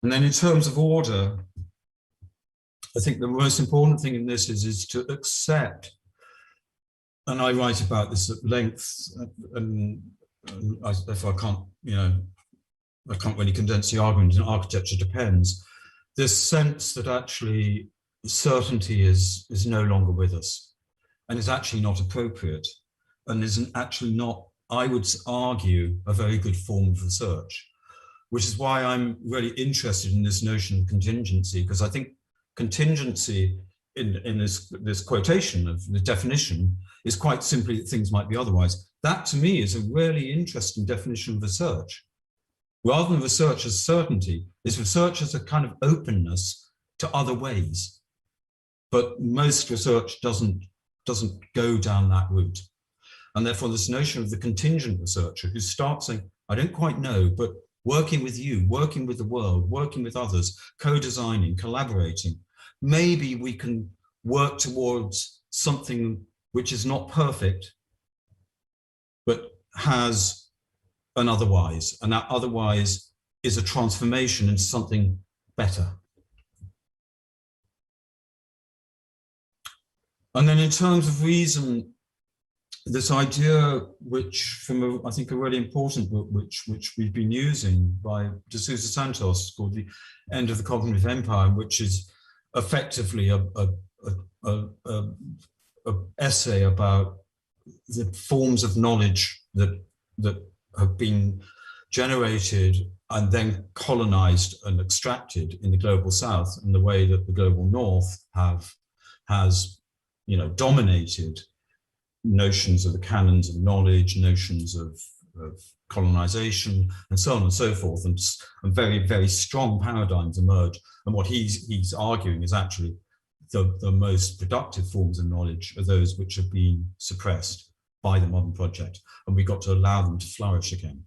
And then in terms of order, I think the most important thing in this is to accept, and I write about this at length, and if I can't, I can't really condense the argument in Architecture Depends, this sense that actually certainty is no longer with us and is actually not appropriate and isn't actually not, I would argue, a very good form of research, which is why I'm really interested in this notion of contingency, because I think contingency in this quotation of the definition is quite simply that things might be otherwise. That to me is a really interesting definition of research. Rather than research as certainty, is research as a kind of openness to other ways. But most research doesn't go down that route. And therefore this notion of the contingent researcher who starts saying, I don't quite know, but working with you, working with the world, working with others, co-designing, collaborating, maybe we can work towards something which is not perfect, but has an otherwise, and that otherwise is a transformation into something better. And then in terms of reason, this idea, which from I think a really important book, which we've been using by De Sousa Santos, called The End of the Cognitive Empire, which is effectively a essay about the forms of knowledge that have been generated and then colonized and extracted in the global south, and the way that the global north has dominated notions of the canons of knowledge, notions of colonization, and so on and so forth, and very, very strong paradigms emerge. And what he's arguing is actually the most productive forms of knowledge are those which have been suppressed by the modern project, and we've got to allow them to flourish again.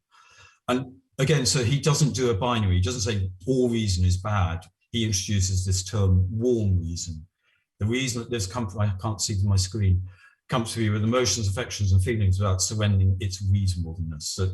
And again, so he doesn't do a binary. He doesn't say all reason is bad. He introduces this term warm reason. The reason that this comes, I can't see my screen, comes to me with emotions, affections, and feelings without surrendering its reasonableness. So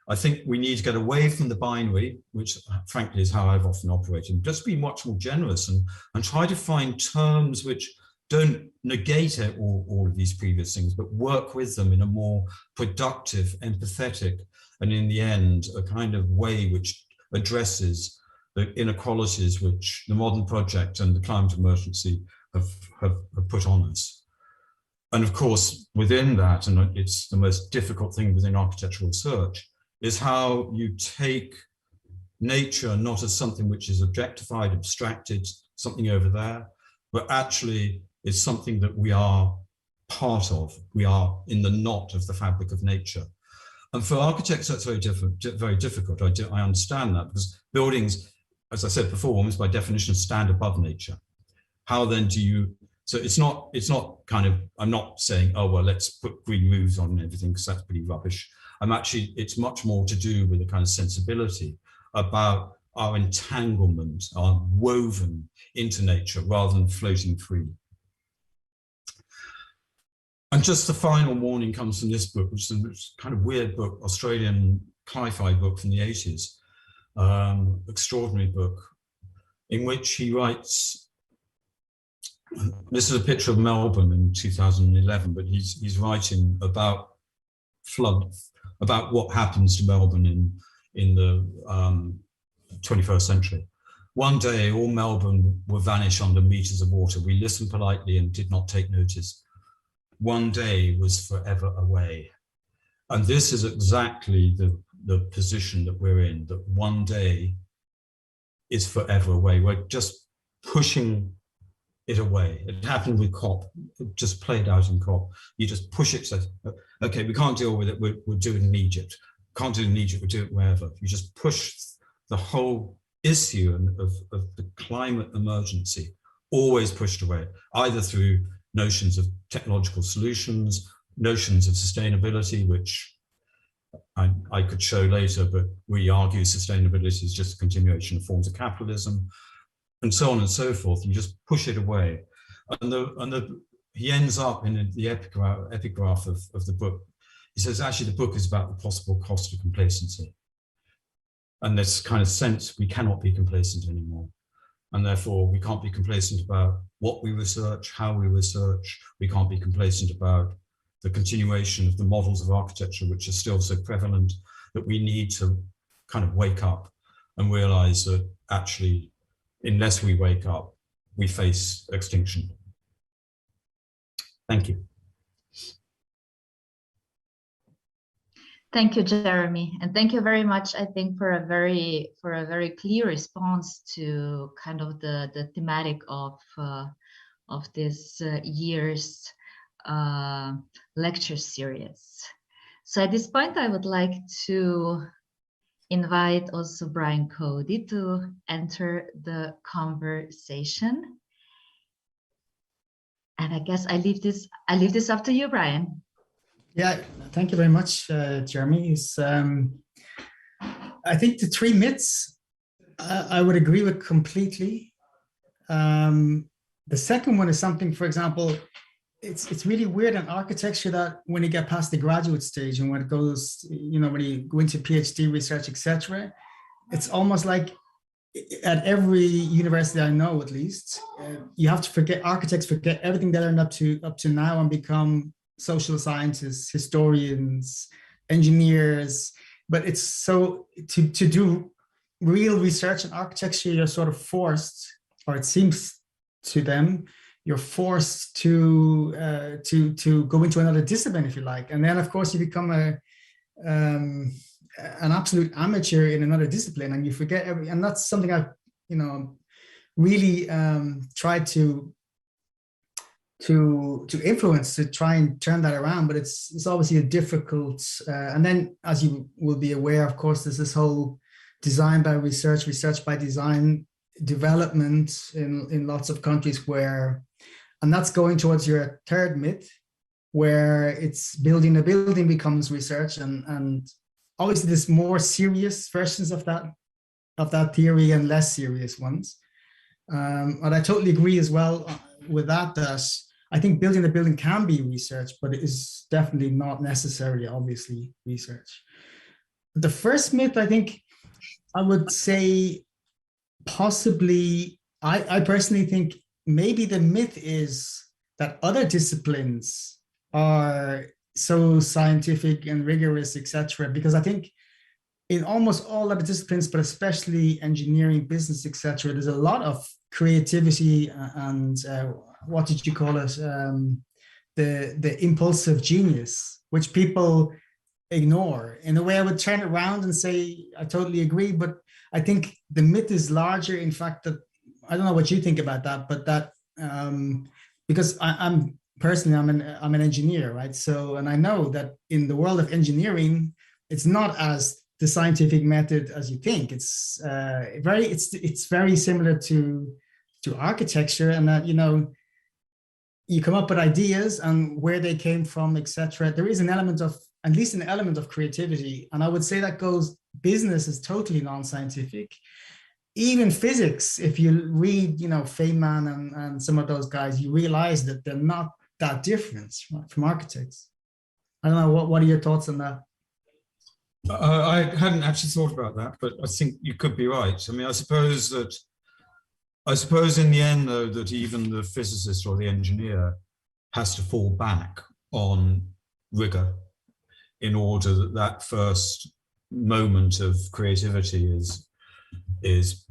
I think we need to get away from the binary, which frankly is how I've often operated, just be much more generous and try to find terms which don't negate all of these previous things, but work with them in a more productive, empathetic, and in the end, a kind of way which addresses the inequalities which the modern project and the climate emergency have put on us. And of course, within that, and it's the most difficult thing within architectural research, is how you take nature not as something which is objectified, abstracted, something over there, but actually is something that we are part of. We are in the knot of the fabric of nature. And for architects, that's very difficult. I understand that, because buildings, as I said before, almost by definition, stand above nature. How then do you, so it's not kind of, I'm not saying, oh, well, let's put green roofs on and everything, because that's pretty rubbish. It's much more to do with a kind of sensibility about our entanglement, our woven into nature rather than floating free. And just the final warning comes from this book, which is a kind of weird book, Australian Cli-Fi book from the 80s, extraordinary book, in which he writes, this is a picture of Melbourne in 2011, but he's writing about flood, about what happens to Melbourne in the 21st century. One day, all Melbourne will vanish under meters of water. We listened politely and did not take notice. One day was forever away. And this is exactly the position that we're in, that one day is forever away. We're just pushing it away. It happened with COP. It just played out in COP. You just push it, say, okay, we can't deal with it, we'll do it in Egypt. Can't do it in Egypt, we'll do it wherever. You just push the whole issue of the climate emergency, always pushed away, either through notions of technological solutions, notions of sustainability, which I could show later, but we argue sustainability is just a continuation of forms of capitalism, and so on and so forth. You just push it away. And he ends up in the epigraph of the book. He says, actually, the book is about the possible cost of complacency. And this kind of sense, we cannot be complacent anymore. And therefore, we can't be complacent about what we research, how we research. We can't be complacent about the continuation of the models of architecture, which are still so prevalent, that we need to kind of wake up and realize that actually, unless we wake up, we face extinction. Thank you. Thank you, Jeremy, and thank you very much, I think, for a very clear response to kind of the thematic of this year's lecture series. So at this point, I would like to invite also Brian Cody to enter the conversation. And I guess I leave this up to you, Brian. Yeah, thank you very much, Jeremy. I think the three myths I would agree with completely. The second one is something, for example, it's really weird in architecture that when you get past the graduate stage and when it goes, when you go into PhD research, etc., it's almost like at every university I know, at least, you have to architects forget everything they learned up to now and become social scientists, historians, engineers. But it's so to do real research in architecture, you're sort of forced, or it seems to them, you're forced to go into another discipline, if you like, and then of course you become an absolute amateur in another discipline, and you forget and that's something I've really tried to influence, to try and turn that around, but it's obviously a difficult. And then, as you will be aware, of course, there's this whole design by research, research by design development in lots of countries and that's going towards your third myth, where it's building a building becomes research, and obviously there's more serious versions of that theory and less serious ones. And I totally agree as well with that I think building a building can be research, but it is definitely not necessarily, obviously, research. The first myth, I think I would say possibly, I personally think maybe the myth is that other disciplines are so scientific and rigorous, etc. Because I think in almost all other disciplines, but especially engineering, business, etc., there's a lot of creativity and what did you call it? The impulsive genius, which people ignore. In a way, I would turn it around and say I totally agree, but I think the myth is larger. In fact, that I don't know what you think about that, but that because I'm personally I'm an engineer, right? So, and I know that in the world of engineering, it's not as the scientific method as you think. It's very similar to architecture, and that you come up with ideas and where they came from, etc. There is at least an element of creativity, and I would say that business is totally non-scientific. Even physics, if you read, Feynman and some of those guys, you realize that they're not that different from architects. I don't know, what are your thoughts on that? I hadn't actually thought about that, but I think you could be right. I mean, I suppose in the end, though, that even the physicist or the engineer has to fall back on rigor in order that first moment of creativity is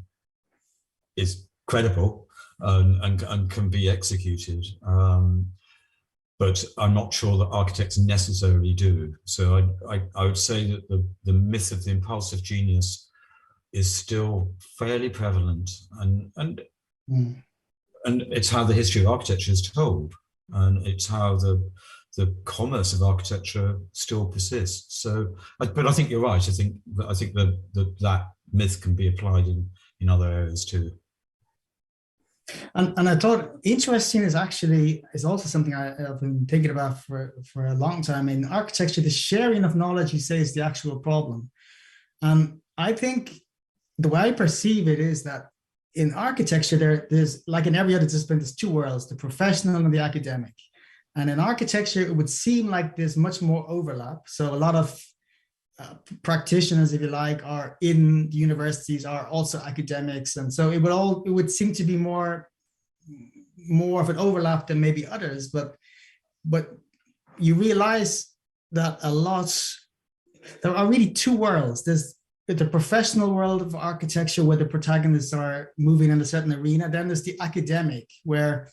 credible and can be executed. But I'm not sure that architects necessarily do. So I would say that the myth of the impulsive genius is still fairly prevalent, and it's how the history of architecture is told, and it's how the commerce of architecture still persists. So, but I think you're right. I think that myth can be applied in other areas too. And I thought interesting is also something I've been thinking about for a long time. In architecture, the sharing of knowledge, you say, is the actual problem. I think the way I perceive it is that in architecture, there's, like in every other discipline, there's two worlds, the professional and the academic. And in architecture, it would seem like there's much more overlap. So a lot of practitioners, if you like, are in the universities, are also academics, and so it would seem to be more of an overlap than maybe others. But you realize that there are really two worlds. There's the professional world of architecture, where the protagonists are moving in a certain arena. Then there's the academic, where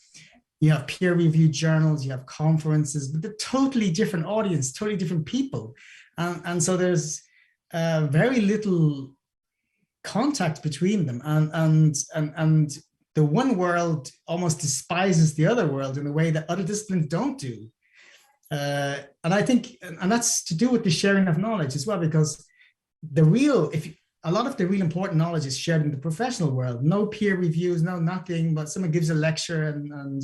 you have peer-reviewed journals, you have conferences, but they're totally different audience, totally different people. And so there's very little contact between them. And the one world almost despises the other world in a way that other disciplines don't do. And I think, and that's to do with the sharing of knowledge as well, because a lot of the real important knowledge is shared in the professional world. No peer reviews, no nothing, but someone gives a lecture and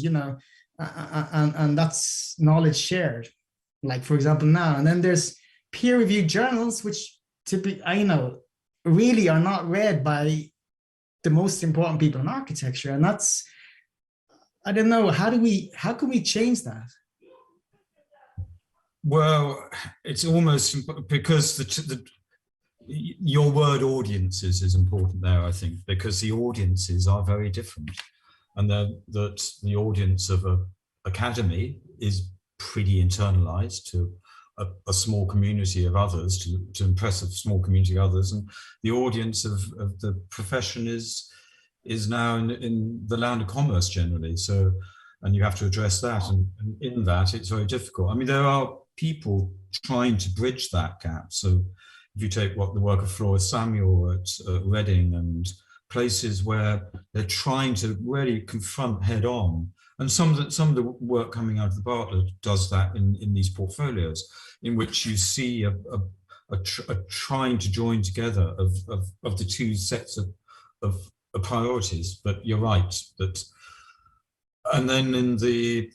that's knowledge shared. Like, for example, now, and then there's peer-reviewed journals, which really are not read by the most important people in architecture. And that's, I don't know, how can we change that? Well, it's almost because your word audiences is important there, I think, because the audiences are very different, and that the audience of an academy is pretty internalized to a small community of others, to impress a small community of others, and the audience of the profession is now in the land of commerce generally. So, and you have to address that, and in that it's very difficult. I mean, there are people trying to bridge that gap. So if you take the work of Flora Samuel at Reading and places where they're trying to really confront head on, and some of the work coming out of the Bartlett does that in these portfolios, in which you see a trying to join together of the two sets of priorities. But you're right that, and then in the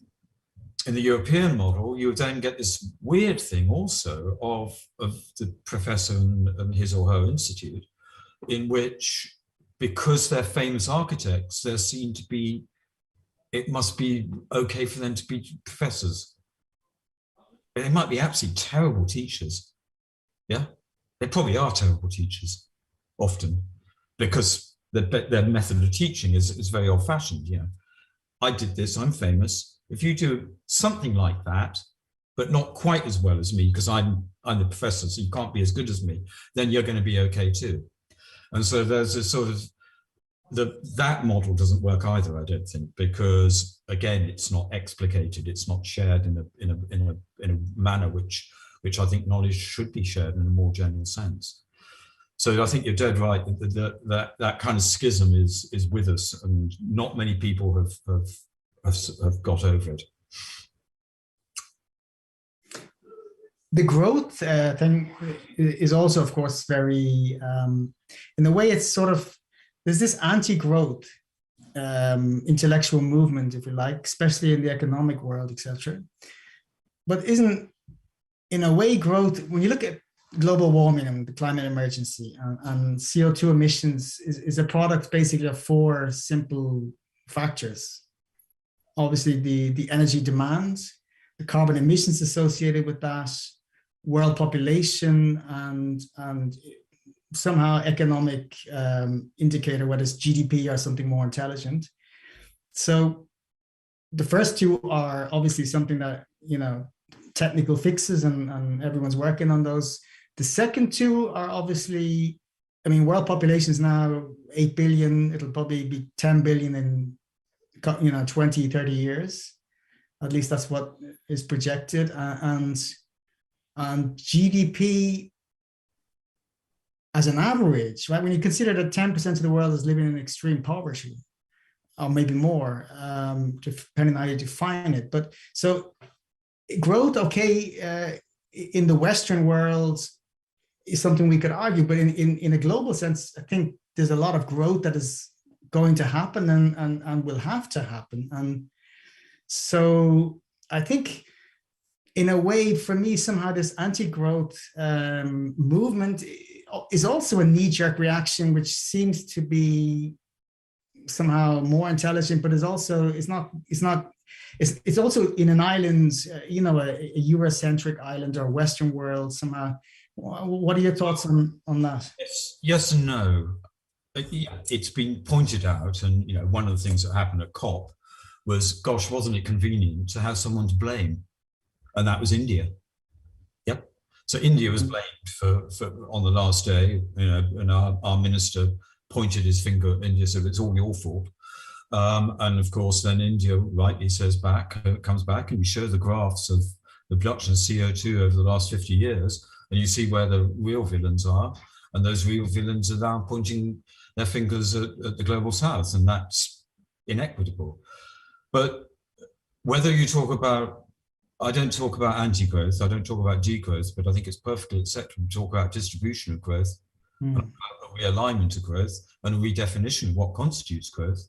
European model, you then get this weird thing also of the professor and his or her institute, in which, because they're famous architects, they're seen to be, it must be okay for them to be professors. They might be absolutely terrible teachers. Yeah, they probably are terrible teachers often, because their method of teaching is very old-fashioned. You know, I did this, I'm famous. If you do something like that, but not quite as well as me, because I'm the professor, so you can't be as good as me, then you're going to be okay too. And so there's a sort of, that model doesn't work either, I don't think, because again, it's not explicated, it's not shared in a manner which I think knowledge should be shared in a more general sense. So I think you're dead right that kind of schism is with us, and not many people have got over it. The growth thing is also, of course, very, in a way, it's sort of, there's this anti-growth intellectual movement, if you like, especially in the economic world, etc. But isn't, in a way, growth, when you look at global warming and the climate emergency and CO2 emissions is a product basically of four simple factors. Obviously, the energy demand, the carbon emissions associated with that, world population, and somehow economic indicator, whether it's GDP or something more intelligent. So the first two are obviously something that, you know, technical fixes, and everyone's working on those. The second two are obviously, I mean, world population is now 8 billion. It'll probably be 10 billion in, 20, 30 years. At least that's what is projected. And GDP as an average, right? When you consider that 10% of the world is living in extreme poverty, or maybe more, depending on how you define it. But so growth, okay, in the Western world is something we could argue, but in a global sense, I think there's a lot of growth that is going to happen and will have to happen. And so I think, in a way, for me, somehow this anti-growth movement is also a knee-jerk reaction, which seems to be somehow more intelligent, but it's also in an island, a Eurocentric island or Western world somehow. What are your thoughts on that? Yes and no. It's been pointed out, and one of the things that happened at COP was, gosh, wasn't it convenient to have someone to blame? And that was India. Yep. So India was blamed for on the last day, and our minister pointed his finger at India, said it's all your fault. And of course, then India rightly comes back, and we show the graphs of the production of CO2 over the last 50 years, and you see where the real villains are. And those real villains are now pointing their fingers at the global south, and that's inequitable. But whether you talk about, I don't talk about anti-growth, I don't talk about degrowth, but I think it's perfectly acceptable to talk about distribution of growth, and a realignment of growth, and a redefinition of what constitutes growth,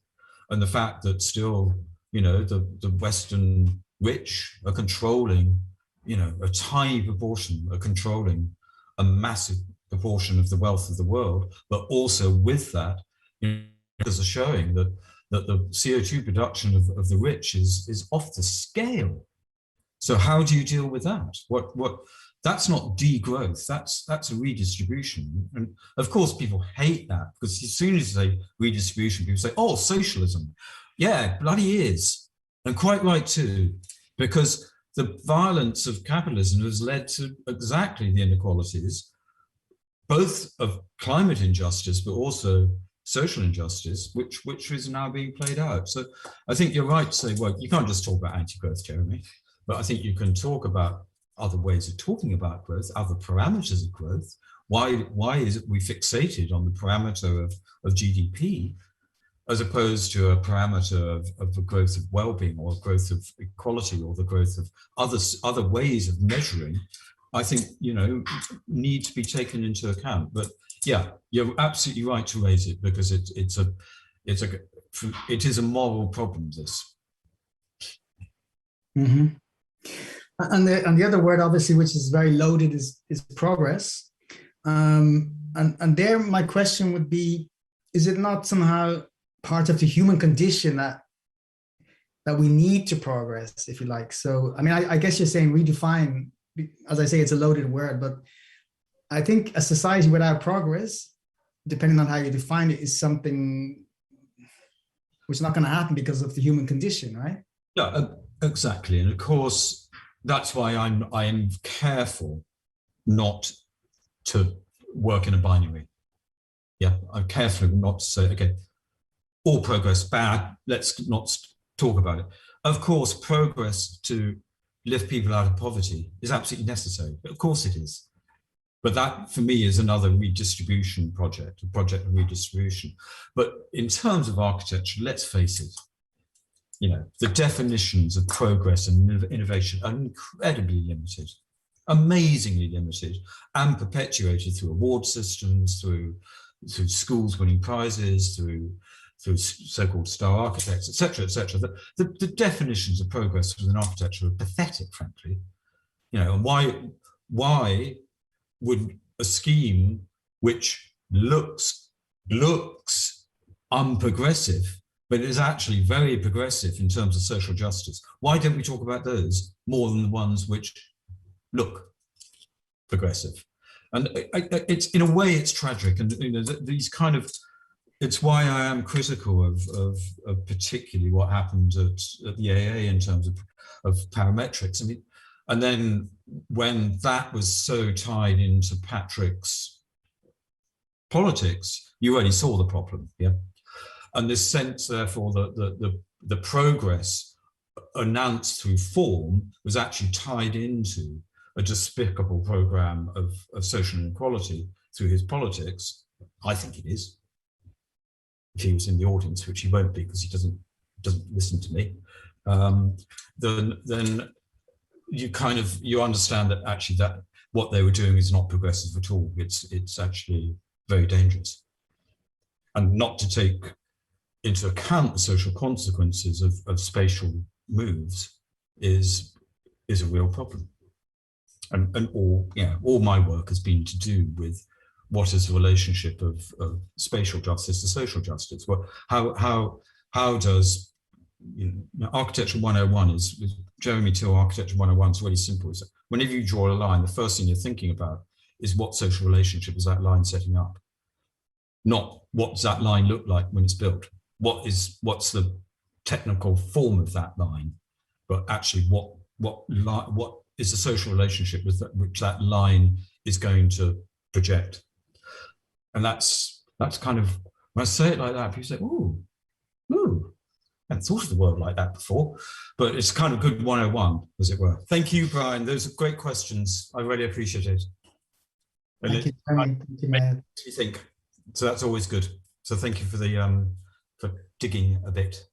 and the fact that still, the Western rich are controlling, a tiny proportion, are controlling a massive proportion of the wealth of the world, but also with that, there's a showing that the CO2 production of the rich is off the scale. So how do you deal with that? That's not degrowth, that's a redistribution. And of course, people hate that, because as soon as they say redistribution, people say, oh, socialism. Yeah, bloody is. And quite right too, because the violence of capitalism has led to exactly the inequalities, both of climate injustice, but also social injustice, which is now being played out. So I think you're right to say, well, you can't just talk about anti-growth, Jeremy, but I think you can talk about other ways of talking about growth, other parameters of growth. Why is it we fixated on the parameter of GDP as opposed to a parameter of the growth of well-being, or growth of equality, or the growth of other ways of measuring? I think, need to be taken into account. But yeah, you're absolutely right to raise it, because it is a moral problem, this. Mm-hmm. And the other word, obviously, which is very loaded, is progress. And there, my question would be: is it not somehow part of the human condition that we need to progress, if you like? So, I mean, I guess you're saying redefine. As I say, it's a loaded word, but I think a society without progress, depending on how you define it, is something which is not going to happen because of the human condition, right? Yeah, exactly. And of course, that's why I am careful not to work in a binary. Yeah, I'm careful not to say, okay, all progress bad, let's not talk about it. Of course, progress to lift people out of poverty is absolutely necessary. Of course it is. But that, for me, is another redistribution project, a project of redistribution. But in terms of architecture, let's face it, the definitions of progress and innovation are incredibly limited, amazingly limited, and perpetuated through award systems, through schools winning prizes, through so-called star architects, etc., etc. The definitions of progress within architecture are pathetic, frankly. And why would a scheme which looks unprogressive, but is actually very progressive in terms of social justice, why don't we talk about those more than the ones which look progressive? And it's, in a way, it's tragic. And these kind of, it's why I am critical of particularly what happened at the AA in terms of parametrics. I mean, and then when that was so tied into Patrick's politics, you already saw the problem, yeah? And this sense, therefore, that the progress announced through form was actually tied into a despicable program of social inequality through his politics. I think it is. If he was in the audience, which he won't be because he doesn't listen to me, then you understand that actually that what they were doing is not progressive at all. It's actually very dangerous, and not to take into account the social consequences of spatial moves is a real problem. And all my work has been to do with what is the relationship of spatial justice to social justice. Well, how does Architecture 101 is Jeremy Till Architecture 101 is really simple. It's whenever you draw a line, the first thing you're thinking about is what social relationship is that line setting up, not what does that line look like when it's built. What's the technical form of that line, but actually what is the social relationship which that line is going to project. And that's kind of, when I say it like that, people say, ooh, I hadn't thought of the world like that before, but it's kind of good 101, as it were. Thank you, Brian. Those are great questions. I really appreciate it. Thank you, Brian. Thank you, man. You think so? That's always good. So thank you for the for digging a bit.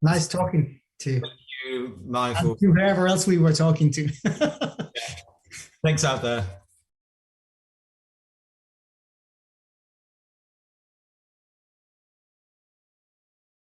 Nice talking to you. Thank you, Maya, and to whoever else we were talking to. Thanks out there.